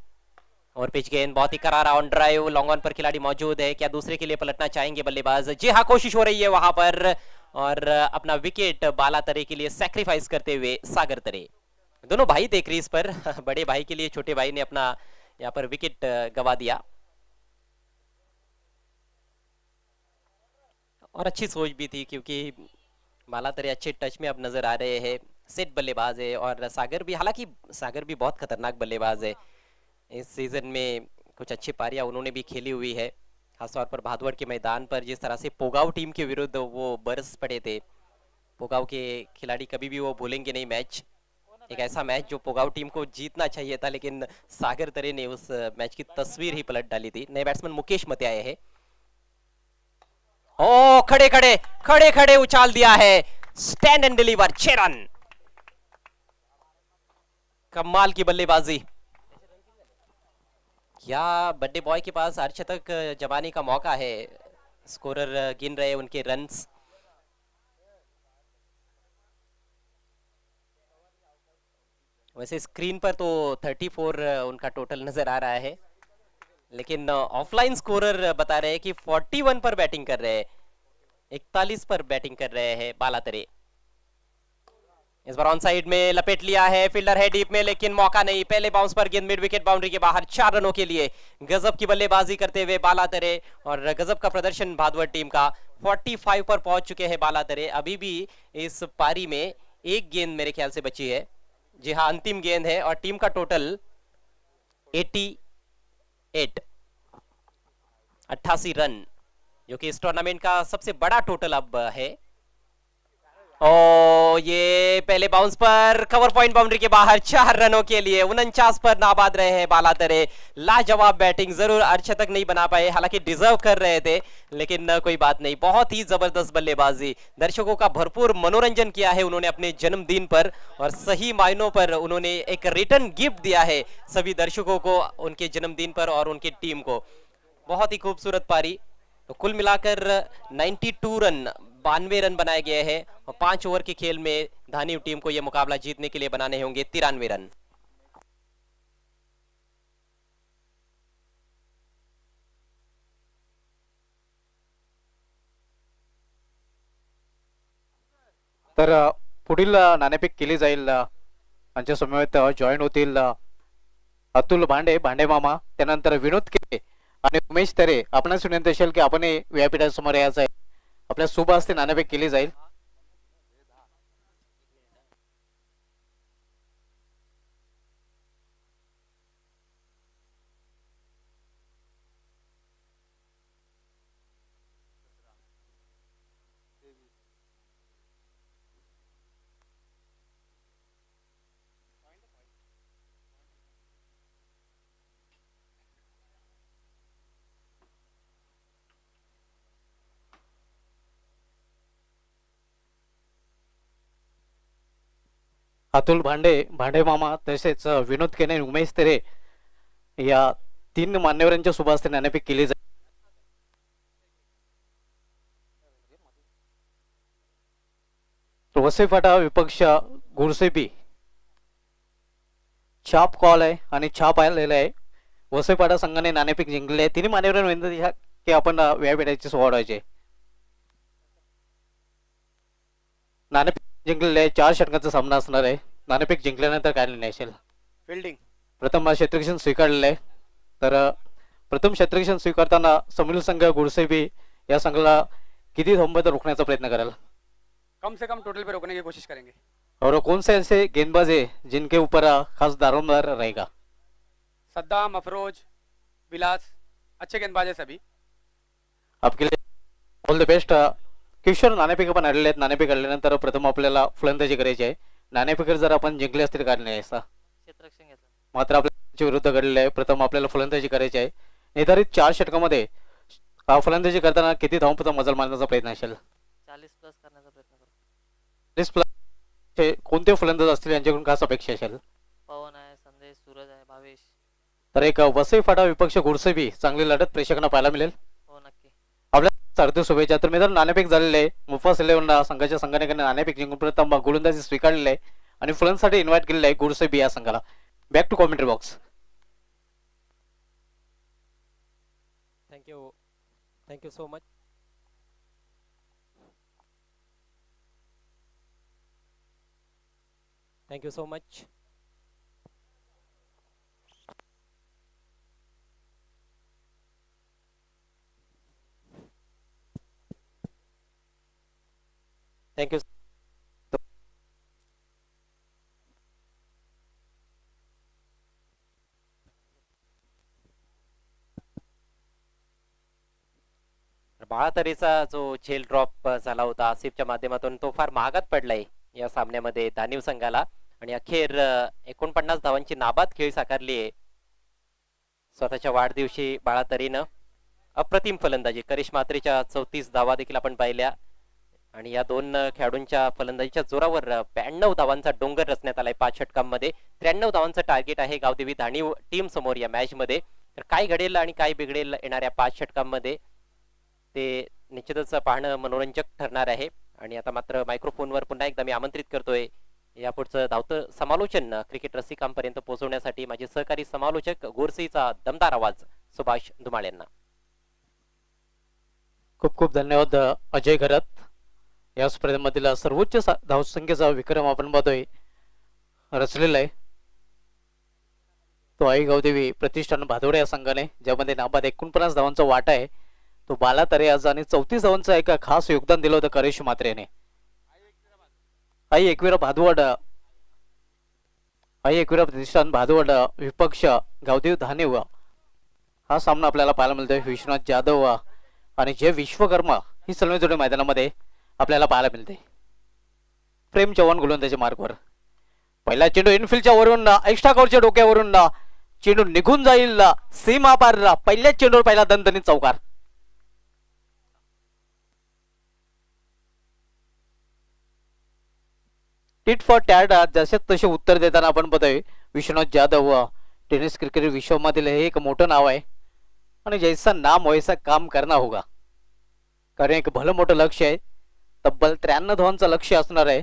और पिच गेंद बहुत ही करारा ऑन ड्राइव, लॉन्ग ऑन पर खिलाड़ी मौजूद है। क्या दूसरे के लिए पलटना चाहेंगे बल्लेबाज? जी हाँ, कोशिश हो रही है वहां पर, और अपना विकेट बाला तरे के लिए सैक्रिफाइस करते हुए सागर तरे। दोनों भाई थे क्रीज पर बड़े भाई के लिए छोटे भाई ने अपना यहाँ पर विकेट गवा दिया। और अच्छी सोच भी थी, क्योंकि बाला तरे अच्छे टच में अब नजर आ रहे हैं। सेट बल्लेबाज है, और सागर भी, हालांकि सागर भी बहुत खतरनाक बल्लेबाज है। इस सीजन में कुछ अच्छी पारियां उन्होंने भी खेली हुई है, खासतौर पर भादवड़ के मैदान पर जिस तरह से पोगाव टीम के विरुद्ध वो बरस पड़े थे। पोगाव के खिलाड़ी कभी भी वो भूलेंगे नहीं मैच, एक ऐसा मैच जो पोगाव टीम को जीतना चाहिए था, लेकिन सागर तरे ने उस मैच की तस्वीर ही पलट डाली थी। नए बैट्समैन मुकेश मते आए हैं। ओ खड़े खड़े उछाल दिया है, स्टैंड एंड डिलीवर, 6 रन। कमाल की बल्लेबाजी। क्या बड्डे बॉय के पास अर्धशतक जमाने का मौका है? स्कोरर गिन रहे उनके रन्स। वैसे स्क्रीन पर तो 34 उनका टोटल नजर आ रहा है, लेकिन ऑफलाइन स्कोरर बता रहे हैं कि 41 पर बैटिंग कर रहे हैं, 41 पर बैटिंग कर रहे हैं बालातरे। इस बार ऑन साइड में लपेट लिया है, फील्डर है डीप में, लेकिन मौका नहीं। पहले बाउंस पर गेंद मिड विकेट बाउंड्री के बाहर, 4 रनों के लिए। गजब की बल्लेबाजी करते हुए बालातरे, और गजब का प्रदर्शन भादवड़ टीम का। 45 पर पहुंच चुके हैं बालातरे। अभी भी इस पारी में एक गेंद मेरे ख्याल से बची है। जी हाँ, अंतिम गेंद है, और टीम का टोटल 88 रन, जो कि इस टूर्नामेंट का सबसे बड़ा टोटल अब है। ओ ये पहले बाउंस पर कवर पॉइंट बाउंड्री के बाहर, 4 रनों के लिए। 49 पर नाबाद रहे हैं बालातरे। लाजवाब बैटिंग, जरूर अर्धशतक नहीं बना पाए, हालांकि डिजर्व कर रहे थे, लेकिन कोई बात नहीं। बहुत ही जबरदस्त बल्लेबाजी, दर्शकों का भरपूर मनोरंजन किया है उन्होंने अपने जन्मदिन पर, और सही मायनों पर उन्होंने एक रिटर्न गिफ्ट दिया है सभी दर्शकों को उनके जन्मदिन पर और उनकी टीम को। बहुत ही खूबसूरत पारी। तो कुल मिलाकर 92 रन, 92 रन बनाए गए हैं, और 5 ओवर के खेल में धानी टीम को यह मुकाबला जीतने के लिए बनाने होंगे 93 रन। तर पुढील नाणेफेक केली जाईल। आमच्या समवेत जॉईन होतील अतुल भांडे, भांडे मामा, त्यानंतर विनोद के आणि उमेश तरे. आपणास विनंती असेल की आपण व्यापीठासमोर यायचं आहे. आपल्या शुभ हस्ते नाणेफेक केली जाईल. अतुल भांडे, भांडे मामा तसेच विनोद केने, उमेश तेरे या 3 मान्यवरांच्या शुभ हस्ते नाणेफेक केली जाईल. वसई फाटा विपक्ष गुरसे बी छाप कॉल आहे आणि छाप आलेला आहे. वसई फाटा संघाने नाणेफेक जिंकले आहे. 3 मान्यवरांना विनंती आहे की आपण व्यापीठाची सोहळा व्हायचे. नाणेफेक जिंकलेले आहे. 4 षटकांचा सामना असणार आहे. नाणेफेक जिंकल्यानंतर काय निर्णय असेल? फिल्डिंग. प्रथम क्षेत्ररक्षण स्वीकारलेलं आहे. तर प्रथम क्षेत्ररक्षण स्वीकारताना समोरील संघ गुडसेबी या संघाला किती धावांपर्यंत रोखण्याचा प्रयत्न कराल? कम से कम टोटल पे रोकने की कोशिश करेंगे. और कौन से ऐसे गेंदबाज है जिनके ऊपर खास दारोमदार रहेगा? सद्दाम, अफरोज, विलास अच्छे गेंदबाज है सभी. आपके लिए ऑल द बेस्ट. किशोर नाणेफेक पण आलेले आहेत. नाणेफेक आल्यानंतर प्रथम आपल्याला फलंदाजी करायची आहे. नाणेफेकर जर आपण जिंकले असतील काय नाही असा क्षेत्ररक्षण घेतलं. मात्र आपल्या विरुद्ध घडलेलं आहे. प्रथम आपल्याला फलंदाजी करायची आहे. निर्धारित 4 षटकामध्ये फलंदाजी करताना किती धावांपर्यंत मजल मारण्याचा प्रयत्न असेल? 40 प्लस करण्याचा प्रयत्न करू. 40 प्लस कोणते फलंदाज असतील यांच्याकडून खास अपेक्षा असेल? पवन आहे, संदेश, सूरज आहे, भावेश. तर एक वसई फाटा विपक्ष गुडसेबी चांगली लढत प्रेक्षकांना पाहायला मिळेल. हो नक्की. आपल्या अर्ध शुभेच्छा. तर मित्रांनो नाणेफेक झालेले आहे. मुफास 11 संघाच्या संघाने नाणेफेक जिंकून प्रथम गोलंदाजी स्वीकारलेली आहे आणि फलंदाजीसाठी इन्व्हाइट केलेलं आहे गुडसेबी या संघाला. Back to commentary box. Thank you so much. Thank you so much. Thank you. बाळातरीचा जो झेल ड्रॉप झाला होता आसिफच्या माध्यमातून तो फार महागात पडलाय या सामन्यामध्ये दानिव संघाला आणि अखेर 49 धावांची नाबाद खेळी साकारली आहे. स्वतःच्या वाढदिवशी बाळातरीनं अप्रतिम फलंदाजी करिश्मा अत्रेच्या 34 धावा देखील आपण पाहिल्या आणि या 2 खेळाडूंच्या फलंदाजीच्या जोरावर 92 धावांचा डोंगर रचण्यात आलाय 5 षटकांमध्ये. 93 धावांचं टार्गेट आहे गावदेवी धानिव टीम समोर या मॅच मध्ये. तर काय घडेल आणि काय बिघडेल येणाऱ्या 5 षटकांमध्ये ते निश्चितच पाहणं मनोरंजक ठरणार आहे. आणि आता मात्र मायक्रोफोनवर पुन्हा एकदा मी आमंत्रित करतोय यापुढचं धावतं समालोचन क्रिकेट रसिकांपर्यंत पोहोचवण्यासाठी माझे सहकारी समालोचक गोरसीचा दमदार आवाज सुभाष धुमाळ यांना. खूप खूप धन्यवाद अजय घरात. या स्पर्धेमधील सर्वोच्च धावसंख्येचा विक्रम आपण पाहतोय रचलेला आहे तो आई गावदेवी प्रतिष्ठान भादोडे या संघाने, ज्यामध्ये नाबाद 49 धावांचा वाटा आहे. तो बाला तरे आज आणि 34 धावांचं एक खास योगदान दिलं होतं करिश्मा मात्रेने. आई एकविरा भादवड, आई एकविरा प्रतिष्ठान भादवड विपक्ष गावदेव धानिव हा सामना आपल्याला पाहायला मिळतोय. विश्वनाथ जाधव आणि जय विश्वकर्मा ही सलमी जोडी मैदानामध्ये आपल्याला पाहायला मिळते. प्रेम चव्हाण गोलंदाजी मार्गवर पहिला चेंडू इनफिल्डच्या वरून एक्स्ट्रा कव्हरच्या डोक्यावरून चेंडू निघून जाईल सीमा पार. पहिल्याच चेंडूवर पहिला दणदणीत चौकार. टिट फॉर टॅड जसे तसे उत्तर देताना आपण बघतोय विश्वनाथ जाधव टेनिस क्रिकेट विश्वामधील हे एक मोठं नाव आहे आणि जैसा नाम वैसा काम करना होगा. कारण एक भलं मोठं लक्ष आहे. तब्बल 93 धावांचं लक्ष असणार आहे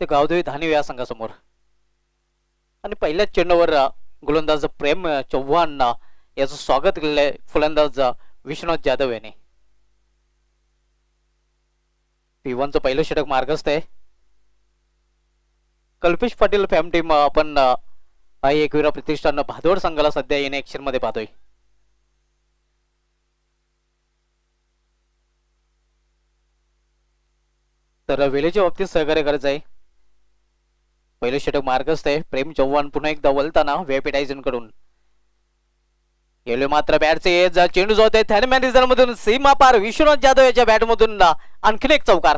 ते गावदेवी धानिव या संघासमोर. आणि पहिल्याच चेंडूवर गोलंदाज प्रेम चव्हाण याचं स्वागत केलेलं आहे फलंदाज विश्वनाथ जाधव याने. P1चं पहिलं षटक मार्गस्थ आहे. कल्पेश पाटील फॅम टीम आपण आई एकविरा प्रतिष्ठान भादोड संघाला सध्या येणे ऍक्शन मध्ये पाहतोय. तर वेळेच्या बाबतीत सहकार्य करायचं आहे. पहिलं षटक मार्गस्थ आहे. प्रेम चव्हाण पुन्हा एकदा वलताना व्यापीटायझन कडून येलो मात्र बॅटचे चेंडू जो होते थॅनमॅन रिझर्व मधून सीमा पार विश्वनाथ जाधव याच्या बॅट मधून आणखीन एक चौकार.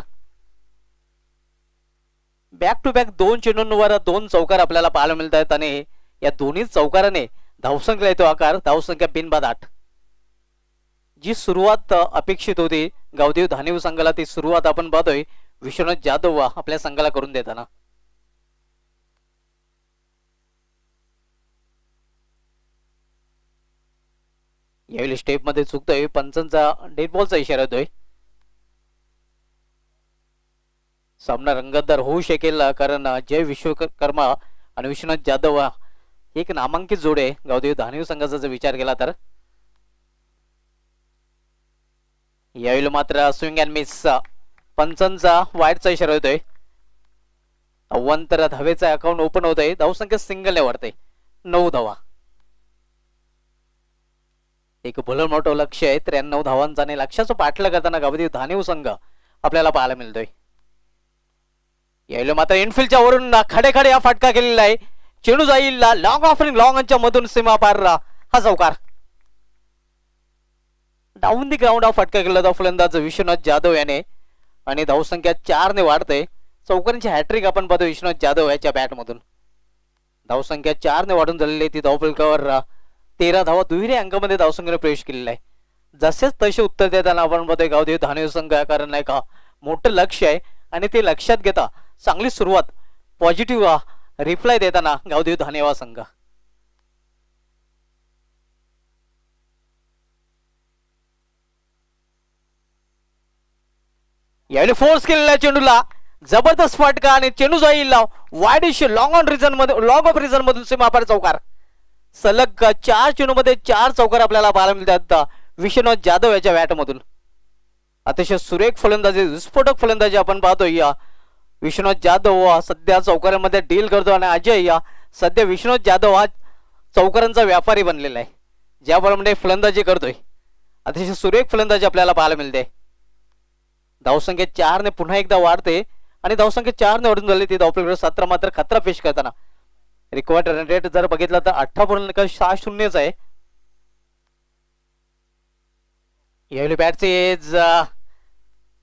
बॅक टू बॅक 2 चेंडूंवर 2 चौकार आपल्याला पाहायला मिळत आहेत आणि या दोन्ही चौकाराने धावसंख्या येतो आकार. धावसंख्या बिनबाद 8. जी सुरुवात अपेक्षित होती गावदेव धानिव संघाला ती सुरुवात आपण पाहतोय विश्वनाथ जाधव आपल्या संघाला करून देताना. यावेळी स्टेप मध्ये चुकतोय, पंचांचा डेड बॉलचा इशारा येतोय. सामना रंगतदार होऊ शकेल, कारण जय विश्वकर्मा आणि विश्वनाथ जाधव एक नामांकित जोड आहे गावदेवी धानिव संघाचा जर विचार केला तर. यावेळी मात्र स्विंग अँड मिस, पंचांचा वाईटचा इशारा येतोय. अव्वंतर धावेचा अकाउंट ओपन होत आहे. धावसंख्या सिंगल वाढते, 9 धावा. एक भलं मोठं लक्ष आहे 93 धावांचा आणि लक्ष्याचं पाठला करताना गावदेवी धानिव संघ आपल्याला पाहायला मिळतोय. यावेळी मात्र इनफिल्डच्या वरून खडे खडे हा फटका केलेला आहे. चेंडू जाईल लॉंग ऑफरिंग, लॉंगच्या मधून सीमा पार हा चौकार. डाऊन दी ग्राउंड हा फटका केला होता फलंदाज विश्वनाथ जाधव याने आणि धावसंख्या 4 ने वाढते. चौकारांची हॅट्रिक आपण पाहतो विश्वनाथ जाधव याच्या बॅट मधून. धावसंख्या 4 ने वाढून झालेली ती धावफलकावर 13 धावा दुहेरी अंकामध्ये धावसंख्येने प्रवेश केलेला आहे. जसेच तसे उत्तर देताना आपण पाहतोय गावदेवी धानिव संघ, कारण नाही का मोठं लक्ष आहे आणि ते लक्षात घेता चांगली सुरुवात, पॉझिटिव्ह रिप्लाय देताना गावदेवी धानिव संघ. यावेळी फोर्स केलेला चेंडूला जबरदस्त फटका आणि चेंडू जाईल वाईडिश लॉंग ऑन रिझन मध्ये, लॉंग ऑफ रिझन मधून सीमापार चौकार. सलग 4 चेंडू मध्ये 4 चौकार आपल्याला पाहायला मिळतात विश्वनाथ जाधव याच्या बॅट मधून. अतिशय सुरेख फलंदाजी, विस्फोटक फलंदाजी आपण पाहतोय. या विश्वनाथ जाधव सध्या चौकारांमध्ये डील करतो आणि अजय या सध्या विश्वनाथ जाधव हा चौकारांचा व्यापारी बनलेला आहे, ज्याप्रमाणे फलंदाजी करतोय. अतिशय सुरेख फलंदाजी आपल्याला पाहायला मिळते. धावसंख्या 4 ने पुन्हा एकदा वाढते आणि धावसंख्या 4 ने वाढून झाली ती धावफलक 17 मात्र खतरा पेश करताना. रिक्वायर्ड रन रेट जर बघितला तर 18.60 आहे. यावेळी बॅटचे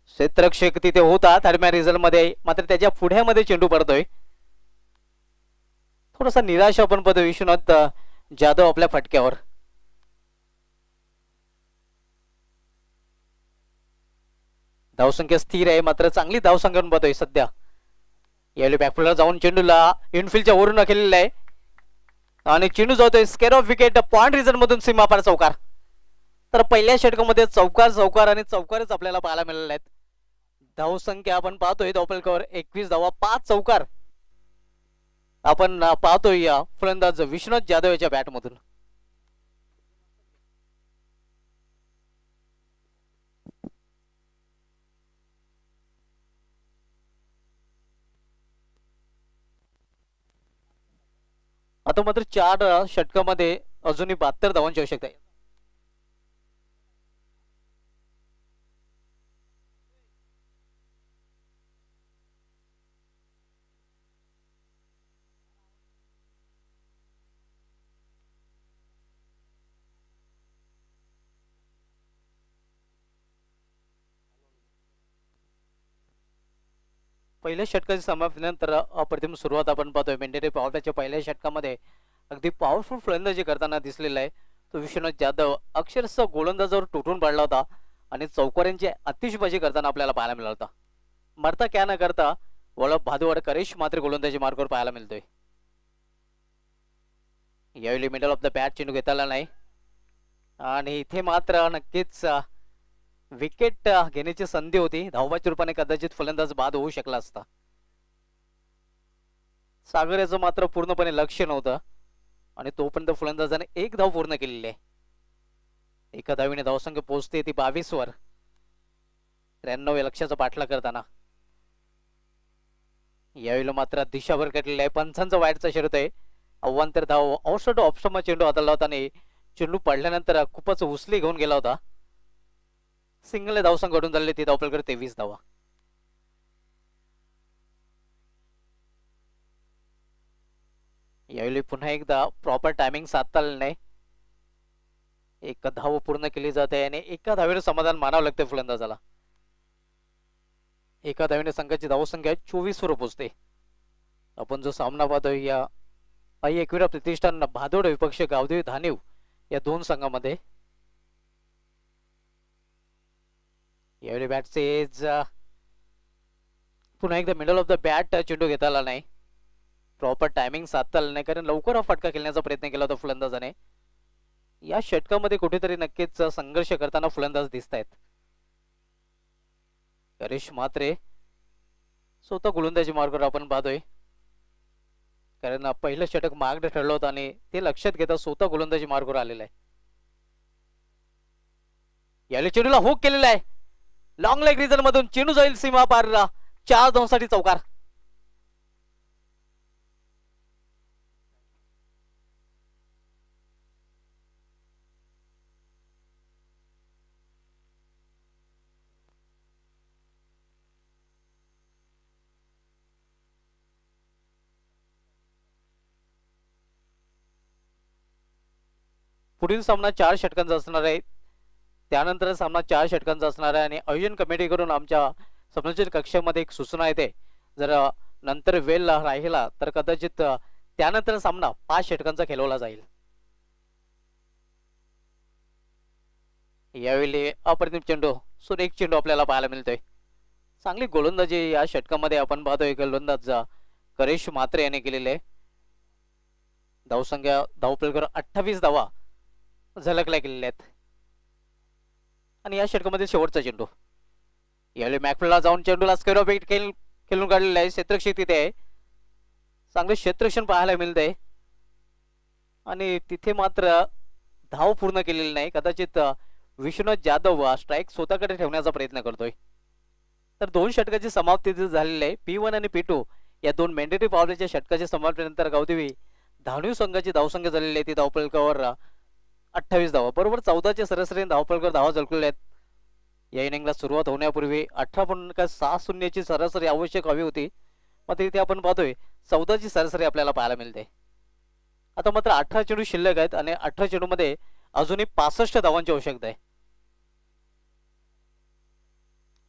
क्षेत्ररक्षक तिथे होता थर्ड रिझल्ट मध्ये, मात्र त्याच्या पुढ्यामध्ये चेंडू पडतोय. थोडासा निराश आपण पाहतो विश्वनाथ जाधव आपल्या फटक्यावर. धावसंख्या स्थिर आहे, मात्र चांगली धावसंख्या पाहतोय सध्या. यावेळी बॅकफुलर जाऊन चेंडूला इनफिल्डच्या वरून केलेला आहे आणि चेंडू जातोय square of wicket, point region मधून सीमापार चौकार. तर पहिल्या षटकामध्ये चौकार चौकार आणि चौकारच आपल्याला पाहायला मिळाले आहेत. धावसंख्या आपण पाहतोय धावफलकावर 21 धावा, 5 चौकार आपण पाहतोय या फलंदाज विश्वनाथ जाधव याच्या बॅट मधून. आता मात्र 4 षटकामध्ये अजूनही 72 धावांची आवश्यकता आहे. पहिल्या षटकाची समाप्तीनंतर अप्रतिम सुरुवात आपण पाहतोय. मेंढेरे पॉवरच्या पहिल्या षटकामध्ये अगदी पॉवरफुल फलंदाजी करताना दिसलेला आहे तो विश्वनाथ जाधव. अक्षरशः गोलंदाजावर तुटून पडला होता आणि चौकारांची अतिशबाजी करताना आपल्याला पाहायला मिळाला होता. मरता क्या न करता वळप भादुवाड करेश मात्र गोलंदाजी मार्गावर पाहायला मिळतोय. यावेळी मिडल ऑफ द बॅट चेंडू घेता आला नाही आणि इथे मात्र नक्कीच विकेट घेण्याची संधी होती. धावबाच्या रूपाने कदाचित फलंदाज बाद होऊ शकला असता. सागर याचं मात्र पूर्णपणे लक्ष नव्हतं आणि तोपर्यंत फलंदाजाने 1 धाव पूर्ण केलेली आहे. एका धावीने धावसंख्या पोहोचते ती 22 वर. 93 या लक्ष्याचा पाठला करताना यावेळी मात्र दिशाभर कटलेला आहे. पंचांचा वाईटचा शर्यत आहे. अव्वांतर धाव औषध ऑप्शनमा चेंडू हाताळला होता आणि चेंडू पडल्यानंतर खूपच उचली घेऊन गेला होता. सिंगल धावसंख्या घडून झालेली ती धावफलकावर 23 धावा. यावेळी पुन्हा एकदा प्रॉपर टायमिंग साधता आलेलं नाही. 1 धाव पूर्ण केली जाते आणि एका धावेने समाधान मानावं लागते फलंदाजाला. एका धावेने संघाची धावसंख्या 24 वर पोहोचते. आपण जो सामना पाहतोय या आई एकविरा प्रतिष्ठान भादोड विपक्ष गावदेवी धानिव या 2 संघामध्ये. यावेळी बॅटचे पुन्हा एकदा मिडल ऑफ द बॅट चेंडू घेता आला नाही. प्रॉपर टायमिंग साधता आलं नाही कारण लवकर हा फटका खेळण्याचा प्रयत्न केला होता फलंदाजाने. या षटकामध्ये कुठेतरी नक्कीच संघर्ष करताना फलंदाज दिसत आहेत. हरीश म्हात्रे स्वतः गोलंदाजी मार्गावर आपण पाहतोय, कारण पहिलं षटक मागणं ठरलं होतं आणि ते लक्षात घेता स्वतः गोलंदाजी मार्गावर आलेलं आहे. याला चेंडूला हुक केलेला आहे. लॉंग लेग रिजन मधून चेंडू जाईल सीमा पार. 4 साठी चौकार. पुढील सामना 4 षटकांचा असणार आहे. त्यानंतर सामना 4 षटकांचा असणार आहे आणि आयोजन कमिटीकडून आमच्या संयोजन कक्षामध्ये एक सूचना येते, जर नंतर वेळ राहिला तर कदाचित त्यानंतर सामना 5 षटकांचा खेळवला जाईल. यावेळी अप्रतिम चेंडू, सुरेख चेंडू आपल्याला पाहायला मिळतोय. चांगली गोलंदाजी या षटकामध्ये आपण पाहतोय. गोलंदाज हरीश म्हात्रे याने केलेले आहे. धावसंख्या धावपलकर 28 धावा झलकल्या गेलेल्या आहेत. आणि या षटकामध्ये शेवटचा चेंडू. यावेळी मॅकफिल्डला जाऊन चेंडूला स्क्वेअर ऑफ एट खेळून काढलेला आहे. क्षेत्ररक्षक तिथे आहे. चांगले क्षेत्ररक्षण पाहायला मिळतंय आणि तिथे मात्र धाव पूर्ण केलेली नाही. कदाचित विश्वनाथ जाधव स्ट्राईक स्वतःकडे ठेवण्याचा प्रयत्न करतोय. तर 2 षटकाची समाप्ती झालेली आहे. P1 आणि P2 या 2 मॅन्डेटरी पावलेच्या षटकाच्या समाप्तीनंतर गावदेवी धावणीव संघाची धावसंख्या झालेली आहे. ती धावपलकावर 28 धावा, बरोबर 14च्या सरासरी धावपलकर धावा झळकलेल्या आहेत. या इनिंगला सुरुवात होण्यापूर्वी 18.60 सरासरी आवश्यक हवी होती, मात्र इथे आपण पाहतोय 14ची सरासरी आपल्याला पाहायला मिळते. आता मात्र 18 चेंडू शिल्लक आहेत आणि 18 चेंडू मध्ये अजूनही 65 धावांची आवश्यकता आहे.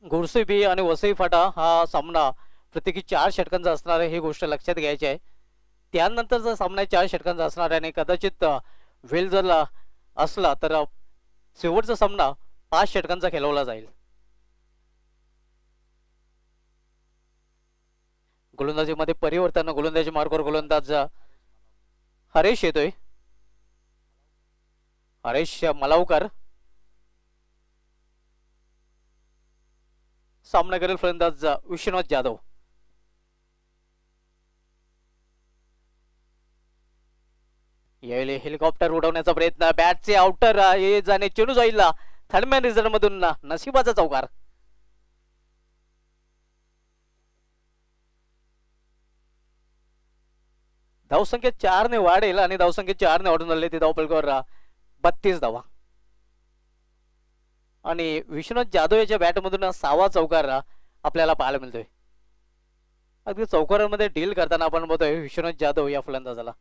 गोडसे बी आणि वसई फाटा हा सामना प्रत्येकी 4 षटकांचा असणार आहे, ही गोष्ट लक्षात घ्यायची आहे. त्यानंतरचा सामना 4 षटकांचा असणार आहे आणि कदाचित वेळ जर असला तर शेवटचा सामना 5 षटकांचा खेळवला जाईल. गोलंदाजीमध्ये परिवर्तन. गोलंदाजी मार्गावर गोलंदाज हरेश येतोय. हरेश मलावकर. सामना करेल फलंदाज विश्वनाथ जाधव. यावेळी हेलिकॉप्टर उडवण्याचा प्रयत्न. बॅटचे आउटर हे जाणे चेंडू जाईल थर्डमॅन रिझल्ट मधून. नशिबाचा चौकार. धावसंख्या 4 ने वाढेल आणि धावसंख्या 4 ने वाढून झाली. ती धावपलकावर 32 धावा आणि विश्वनाथ जाधव याच्या बॅटमधून 6वा चौकार आपल्याला पाहायला मिळतोय. अगदी चौकारांमध्ये डील करताना आपण बघतोय विश्वनाथ जाधव या फलंदाजाला.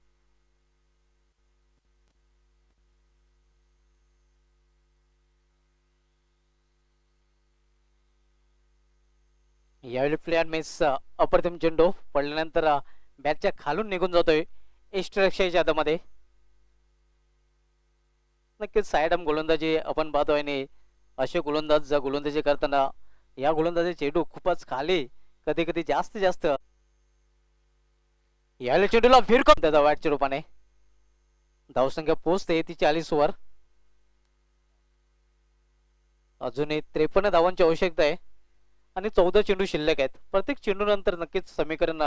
यावेळी प्लेअर मिस. अप्रतिम चेंडू पडल्यानंतर बॅटच्या खालून निघून जातोय एस्ट्रक्षाच्या हातामध्ये. नक्कीच साइड गोलंदाजी आपण पाहतोय आणि असे गोलंदाज गोलंदाजी करताना या गोलंदाजी चेंडू खूपच खाली, कधी कधी जास्त. यावेळी चेंडूला फिरकून त्याचा बॅटच्या रूपाने. धावसंख्या पोहोचते ती 40 वर. अजूनही 53 धावांची आवश्यकता आहे आणि 14 चेंडू शिल्लक आहेत. प्रत्येक चेंडू नंतर नक्कीच समीकरण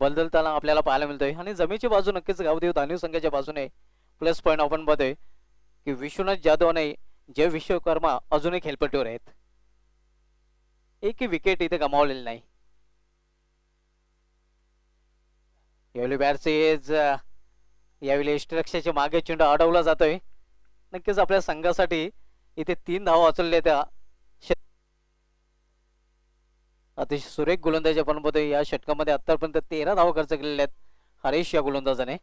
बदलताना आपल्याला पाहायला मिळतोय आणि जमीची बाजू नक्कीच गावदेव धावणीव संघाच्या बाजूने प्लस पॉईंट आपण पाहतोय की विश्वनाथ जाधव आणि जय विश्वकर्मा अजूनही खेळपट्टीवर आहेत. एकही विकेट इथे गमावलेली नाही. यावेळी बॅट्सएज यावेळी एस्ट्रक्षाच्या मागे चेंडू अडवला जातोय. नक्कीच आपल्या संघासाठी इथे 3 धावा वाचवल्या त्या. अतिशय सुरेख गोलंदाजी आपण बघतोय. या षटकामध्ये आतापर्यंत 13 धावा खर्च केलेल्या आहेत हरेश या गोलंदाजाने.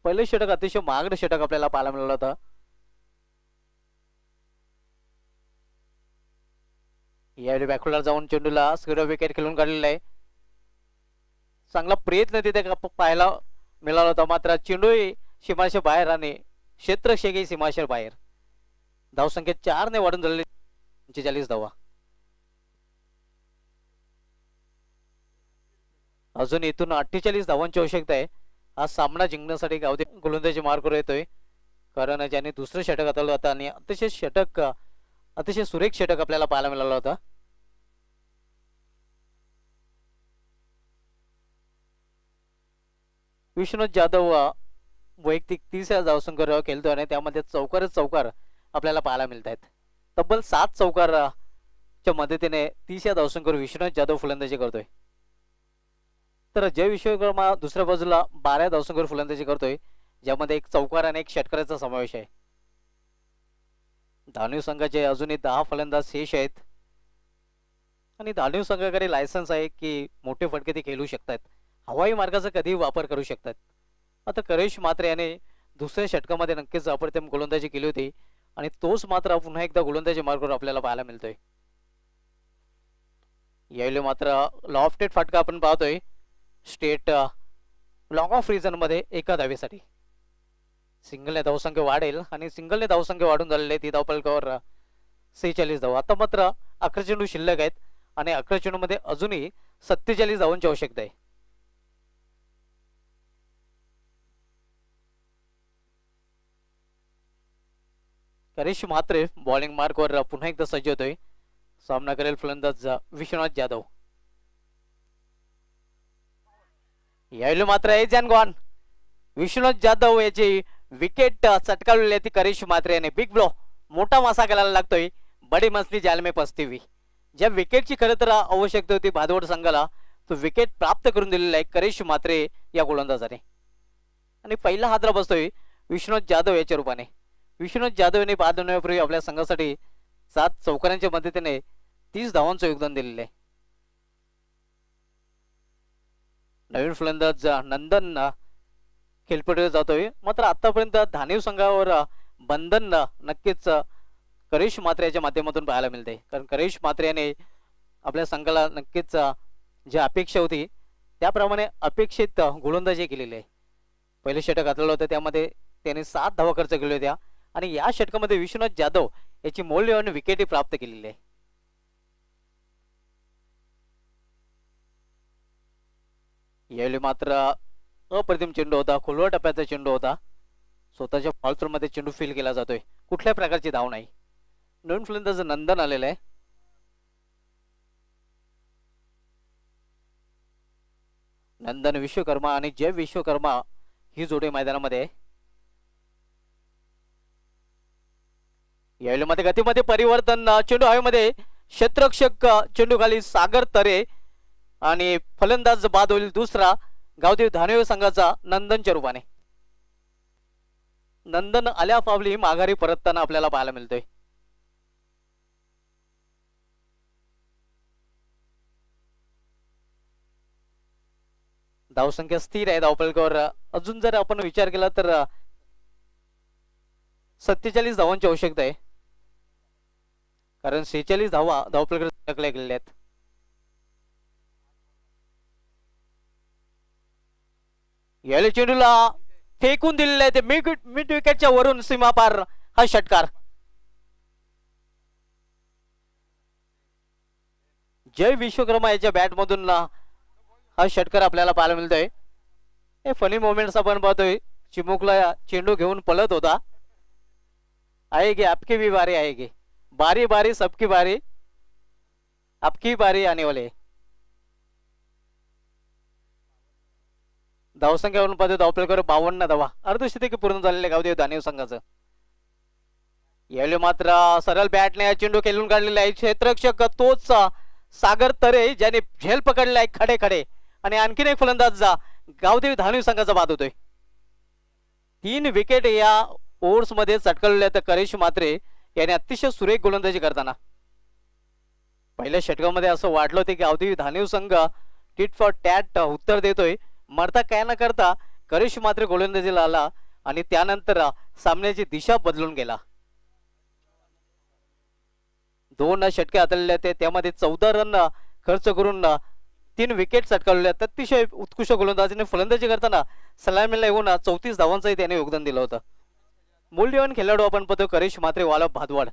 पहिले षटक अतिशय महागडे षटक आपल्याला पाहायला मिळालं होतं. यावेळी बॅकफुलर जाऊन चेंडूला स्क्वेअर विकेट खेळून काढलेला आहे. चांगला प्रयत्न तिथे पाहायला मिळाला होता, मात्र चेंडू सीमाशेर बाहेर आणि क्षेत्रक्षेही सीमाशेर बाहेर. धावसंख्या 4 ने वाढून झालेली 45 धावा. अजून इथून 48 धावांची आवश्यकता आहे. हा सामना जिंकण्यासाठी गावदेव गोलंदाजी मार्गावर येतोय. कारण ज्याने दुसरं षटक हाताळलं होतं आणि अतिशय सुरेख षटक आपल्याला पाहायला मिळालं होतं. विश्वनाथ जाधव वैयक्तिक 30 धावसंख्येवर खेळतोय आणि त्यामध्ये चौकारच चौकार आपल्याला पाहायला मिळत आहेत. तब्बल 7 चौकारच्या मदतीने 30 धावसंख्येवर विश्वनाथ जाधव फलंदाजी करतोय. तर जय विश्वकर्मा दुसऱ्या बाजूला 12 धावसंख्येवर फलंदाजी करतोय, ज्यामध्ये एक चौकार आणि एक षटकाराचा समावेश आहे. धानू संघाचे अजूनही 10 फलंदाज शेष आहेत आणि धानू संघाकडे लायसन्स आहे की मोठे फटके ते खेळू शकतात, हवाई मार्गाचा कधीही वापर करू शकतात. आता करेश मात्रे याने दुसऱ्या षटकामध्ये नक्कीच अप्रतिम गोलंदाजी केली होती आणि तोच मात्र पुन्हा एकदा गोलंदाजी मार्गावर आपल्याला पाहायला मिळतोय. यावेळी मात्र लॉफ्टेड फटका आपण पाहतोय स्टेट लॉंग ऑफ रिजन मध्ये एका धावेसाठी. सिंगलने धावसंख्या वाढेल आणि सिंगलने धावसंख्या वाढून झालेले ती धावपलकावर 46 धाव. आता मात्र 11 चेंडू शिल्लक आहेत आणि 11 चेंडू मध्ये अजूनही 47 धावांची आवश्यकता आहे. करिश मात्रे बॉलिंग मार्कवर पुन्हा एकदा सज्ज होतोय. सामना करेल फलंदाज विश्वनाथ जाधव. यावेळी मात्र एजन गॉन विश्वनाथ जाधव याची विकेट चटकावलेली ती करिश मात्रे याने बिग ब्लो मोठा मासा करायला लागतोय. बडी मछली जाल में फसती हुई. ज्या विकेटची खरं तर आवश्यकता होती भादवड संघाला, तो विकेट प्राप्त करून दिलेला आहे करिश मात्रे या गोलंदाजाने आणि पहिला हादरा बसतोय विश्वनाथ जाधव याच्या रूपाने. विश्वनाथ जाधव यांनी 5 होण्यापूर्वी आपल्या संघासाठी 7 चौकारांच्या मदतीने 30 धावांचं योगदान दिलेलं आहे. नवीन फलंदाज नंदन खेळपट्टीवर जातोय. मात्र आतापर्यंत धानीव संघावर बंधन नक्कीच करिश मात्रे याच्या माध्यमातून पाहायला मिळते, कारण करिश मात्रे याने आपल्या संघाला नक्कीच जी अपेक्षा होती त्याप्रमाणे अपेक्षित गोलंदाजी केलेली आहे. पहिले षटक हाताळलं होतं, त्यामध्ये त्याने 7 धावा खर्च केल्या होत्या आणि या षटकामध्ये विश्वनाथ जाधव याची मौल्यवान विकेट प्राप्त केलेली आहे. यावेळी मात्र अप्रतिम चेंडू होता, खोलवर टप्प्याचा चेंडू होता. स्वतःच्या फॉल मध्ये चेंडू फील केला जातोय, कुठल्या प्रकारची धाव नाही. नवीन फलंदाज नंदन आलेला आहे. नंदन विश्वकर्मा आणि जय विश्वकर्मा ही जोडी मैदानामध्ये आहे. यावेळी मध्ये गतीमध्ये परिवर्तन, चेंडू हवेमध्ये, क्षेत्ररक्षक चेंडू खाली सागर तरे आणि फलंदाज बाद होईल दुसरा गावदेव धानेव संघाचा नंदनच्या रूपाने. नंदन आल्या पावली माघारी परतताना आपल्याला पाहायला मिळतोय. धावसंख्या स्थिर आहे धावपलकावर. अजून जर आपण विचार केला तर 47 धावांची आवश्यकता आहे, कारण 46 धावा धावपलकावर टाकल्या गेलेल्या आहेत. यावेळी चेंडूला फेकून दिलेला आहे ते मिड विकेटच्या वरून सीमापार हा षटकार. जय विश्वकर्मा याच्या बॅट मधून हा षटकार आपल्याला पाहायला मिळतोय. हे फनी मोमेंट्स आपण पाहतोय. चिमुकला चेंडू घेऊन पळत होता. आएगी आपकी भी बारी आएगी, बारी बारी सबकी बारी, आपकी बारी आने वाले. धावसंख्यावरून पाहतो धावपलकावर 52 धावा, अर्धशतकी पूर्ण झालेले गावदेव धानेव संघाचं. यावेळी मात्र सरळ बॅटने चेंडू खेळून काढलेला आहे. क्षेत्ररक्षक तोच सागर तरे ज्याने झेल पकडलाय खडे खडे आणि आणखीन एक फलंदाज गावदेव धानेव संघाचा बाद होतोय. 3 विकेट या ओव्हर्स मध्ये चटकवलेल्या तर करिश मात्रे याने अतिशय सुरेख गोलंदाजी करताना. पहिल्या षटकामध्ये असं वाटलं होतं की गावदेव धानेव संघ टिट फॉर टॅट उत्तर देतोय. मरता काय न करता करिश मात्रे गोलंदाजीला आला आणि त्यानंतर सामन्याची दिशा बदलून गेला. 2 षटके हाताळले ते, त्यामध्ये 14 रन खर्च करून 3 विकेट चटकावलेल्या. अतिशय उत्कृष्ट गोलंदाजीने फलंदाजी करताना सलामीला येऊन 34 धावांचंही त्याने योगदान दिलं होतं. मूल्यवान खेळाडू आपण पाहतो करिश मात्रे वाला भादवाड.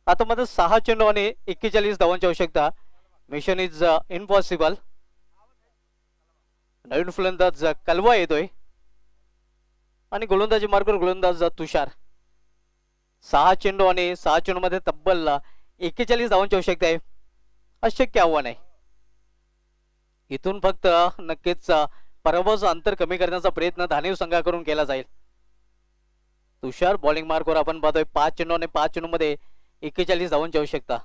आता मात्र 6 चेंडू आणि 41 धावांची आवश्यकता. Mission is impossible. नवीन फलंदाज कलवा येतोय आणि गोलंदाजी मार्गावर गोलंदाज तुषार. 6 चेंडू आणि 6 चेंडू मध्ये तब्बल 41 धावांची आवश्यकता आहे. अशक्य आव्हान आहे. इथून फक्त नक्कीच पराभवाचं अंतर कमी करण्याचा प्रयत्न धानेव संघाकडून केला जाईल. तुषार बॉलिंग मार्कवर आपण पाहतोय 5 चेंडू आणि 5 चेंडू मध्ये 41 धावांची आवश्यकता.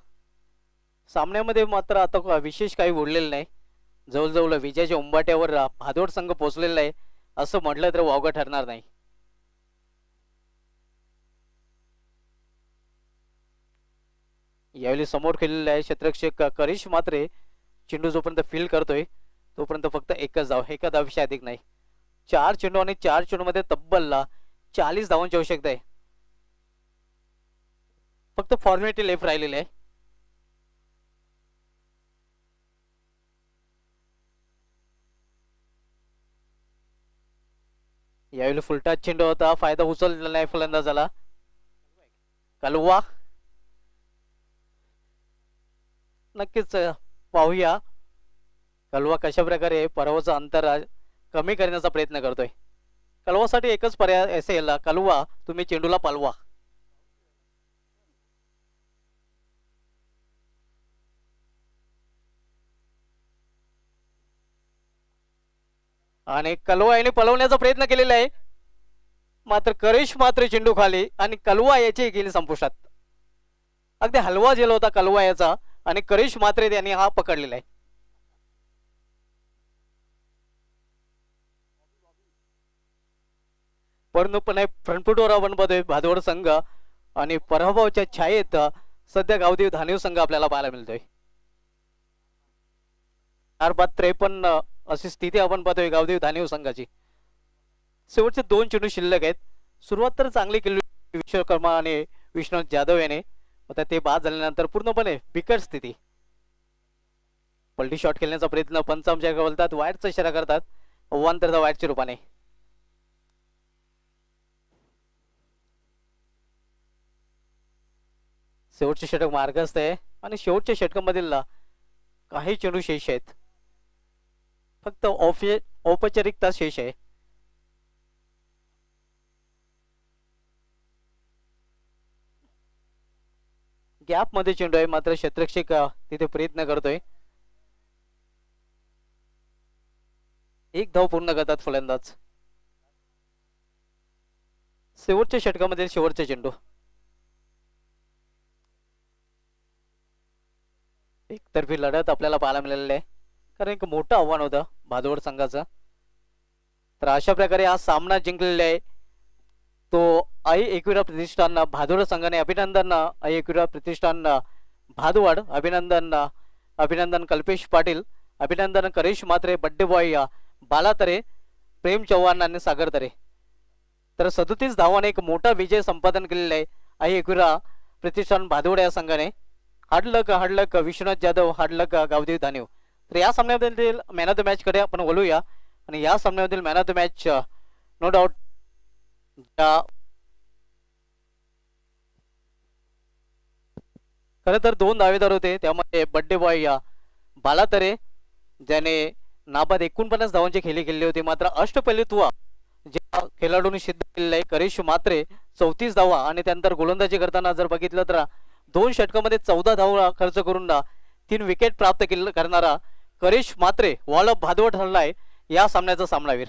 सामन्यामध्ये मात्र आता विशेष काही उरलेलं नाही. जवळजवळ विजयाच्या उंबाट्यावर भादोड संघ पोहोचलेला आहे असं म्हटलं तर वावगं ठरणार नाही. यावेळी समोर खेळलेले आहे क्षेत्ररक्षक करिश मात्रे. चेंडू जोपर्यंत फील्ड करतोय तोपर्यंत फक्त एकच धाव, एका धावेशी अधिक नाही. 4 चेंडू आणि 4 चेंडू मध्ये तब्बल 40 धावांची आवश्यकता आहे. फक्त फॉर्मॅलिटी लेफ्ट राहिलेले आहे. यावेळी फुलटा चेंडू होता, फायदा उचललेला नाही फलंदाजाला. कलवा नक्कीच पाहूया कलवा कशा प्रकारे पराभवाचं अंतर कमी करण्याचा प्रयत्न करतोय. कलवासाठी एकच पर्याय असेल, कलवा तुम्ही चेंडूला पालवा. आणि कलवा याने पलवण्याचा प्रयत्न केलेला आहे मात्र करिश मात्र चेंडू खाली आणि कलवा याची गेली संपुष्टात. अगदी हलवा झेल होता कलवा याचा आणि करिश मात्रे त्यांनी हा पकडलेला आहे. पूर्णपणे फ्रंटफुटवर आपण बघतोय भादोड संघ आणि पराभवाच्या छायेत सध्या गावदेव धानेव संघ आपल्याला पाहायला मिळतोय. 4-53 अशी स्थिती आपण पाहतोय गावदेव धानेव संघाची. शेवटचे 2 चेंडू शिल्लक आहेत. सुरुवात तर चांगली केली विश्वकर्मा आणि विश्वनाथ जाधव याने, आता ते बाद झाल्यानंतर पूर्णपणे बिकट स्थिती. पलटी शॉट खेळण्याचा प्रयत्न पंच आमच्या बोलतात, वाईटचा इशारा करतात, अवांतरचा वाईटच्या रूपाने. शेवटचे षटक मार्गस्थ आहे आणि शेवटच्या षटकामधील काही चेंडू शेष आहेत. फक्त औपचारिकता शेष आहे. गॅप मध्ये चेंडू आहे मात्र क्षेत्ररक्षक तिथे प्रयत्न करतोय. एक धाव पूर्ण करतात फलंदाज. शेवटच्या षटकामध्ये शेवटचा चेंडू. एकतर्फी लढत आपल्याला पाहायला मिळालेली आहे कारण एक मोठं आव्हान होतं भादोड संघाचं. तर अशा प्रकारे हा सामना जिंकलेला आहे तो आई एकविरा प्रतिष्ठान भादोड संघाने. अभिनंदन आई एकविरा प्रतिष्ठान भादवाड, अभिनंदन कल्पेश पाटील, अभिनंदन करिश मात्रे, बड्डे बॉय बालातरे, प्रेम चव्हाण आणि सागर तरे. तर 37 धावाने एक मोठा विजय संपादन केलेला आहे आई एकविरा प्रतिष्ठान भादवाड या संघाने. हार्डलक विश्वनाथ जाधव, हार्डलक गावदेव धानेव. तर या सामन्यामधील मॅन ऑफ द मॅच कडे आपण बोलूया आणि या सामन्यामधील man of the match no doubt खरं तर 2 दावेदार होते. त्यामध्ये बड्डे बॉय बालातरे ज्याने नाबाद 49 धावांचे खेळी खेळले होते मात्र अष्टपैलुत्व ज्या खेळाडूंनी सिद्ध केलेलं आहे करिश मात्रे 34 धावा आणि त्यानंतर गोलंदाजी करताना जर बघितलं तर 2 षटकामध्ये 14 धावा खर्च करून 3 विकेट प्राप्त करणारा करिश मात्रे वॉल ऑफ भादवड ठरलाय या सामन्याचा सामनावीर.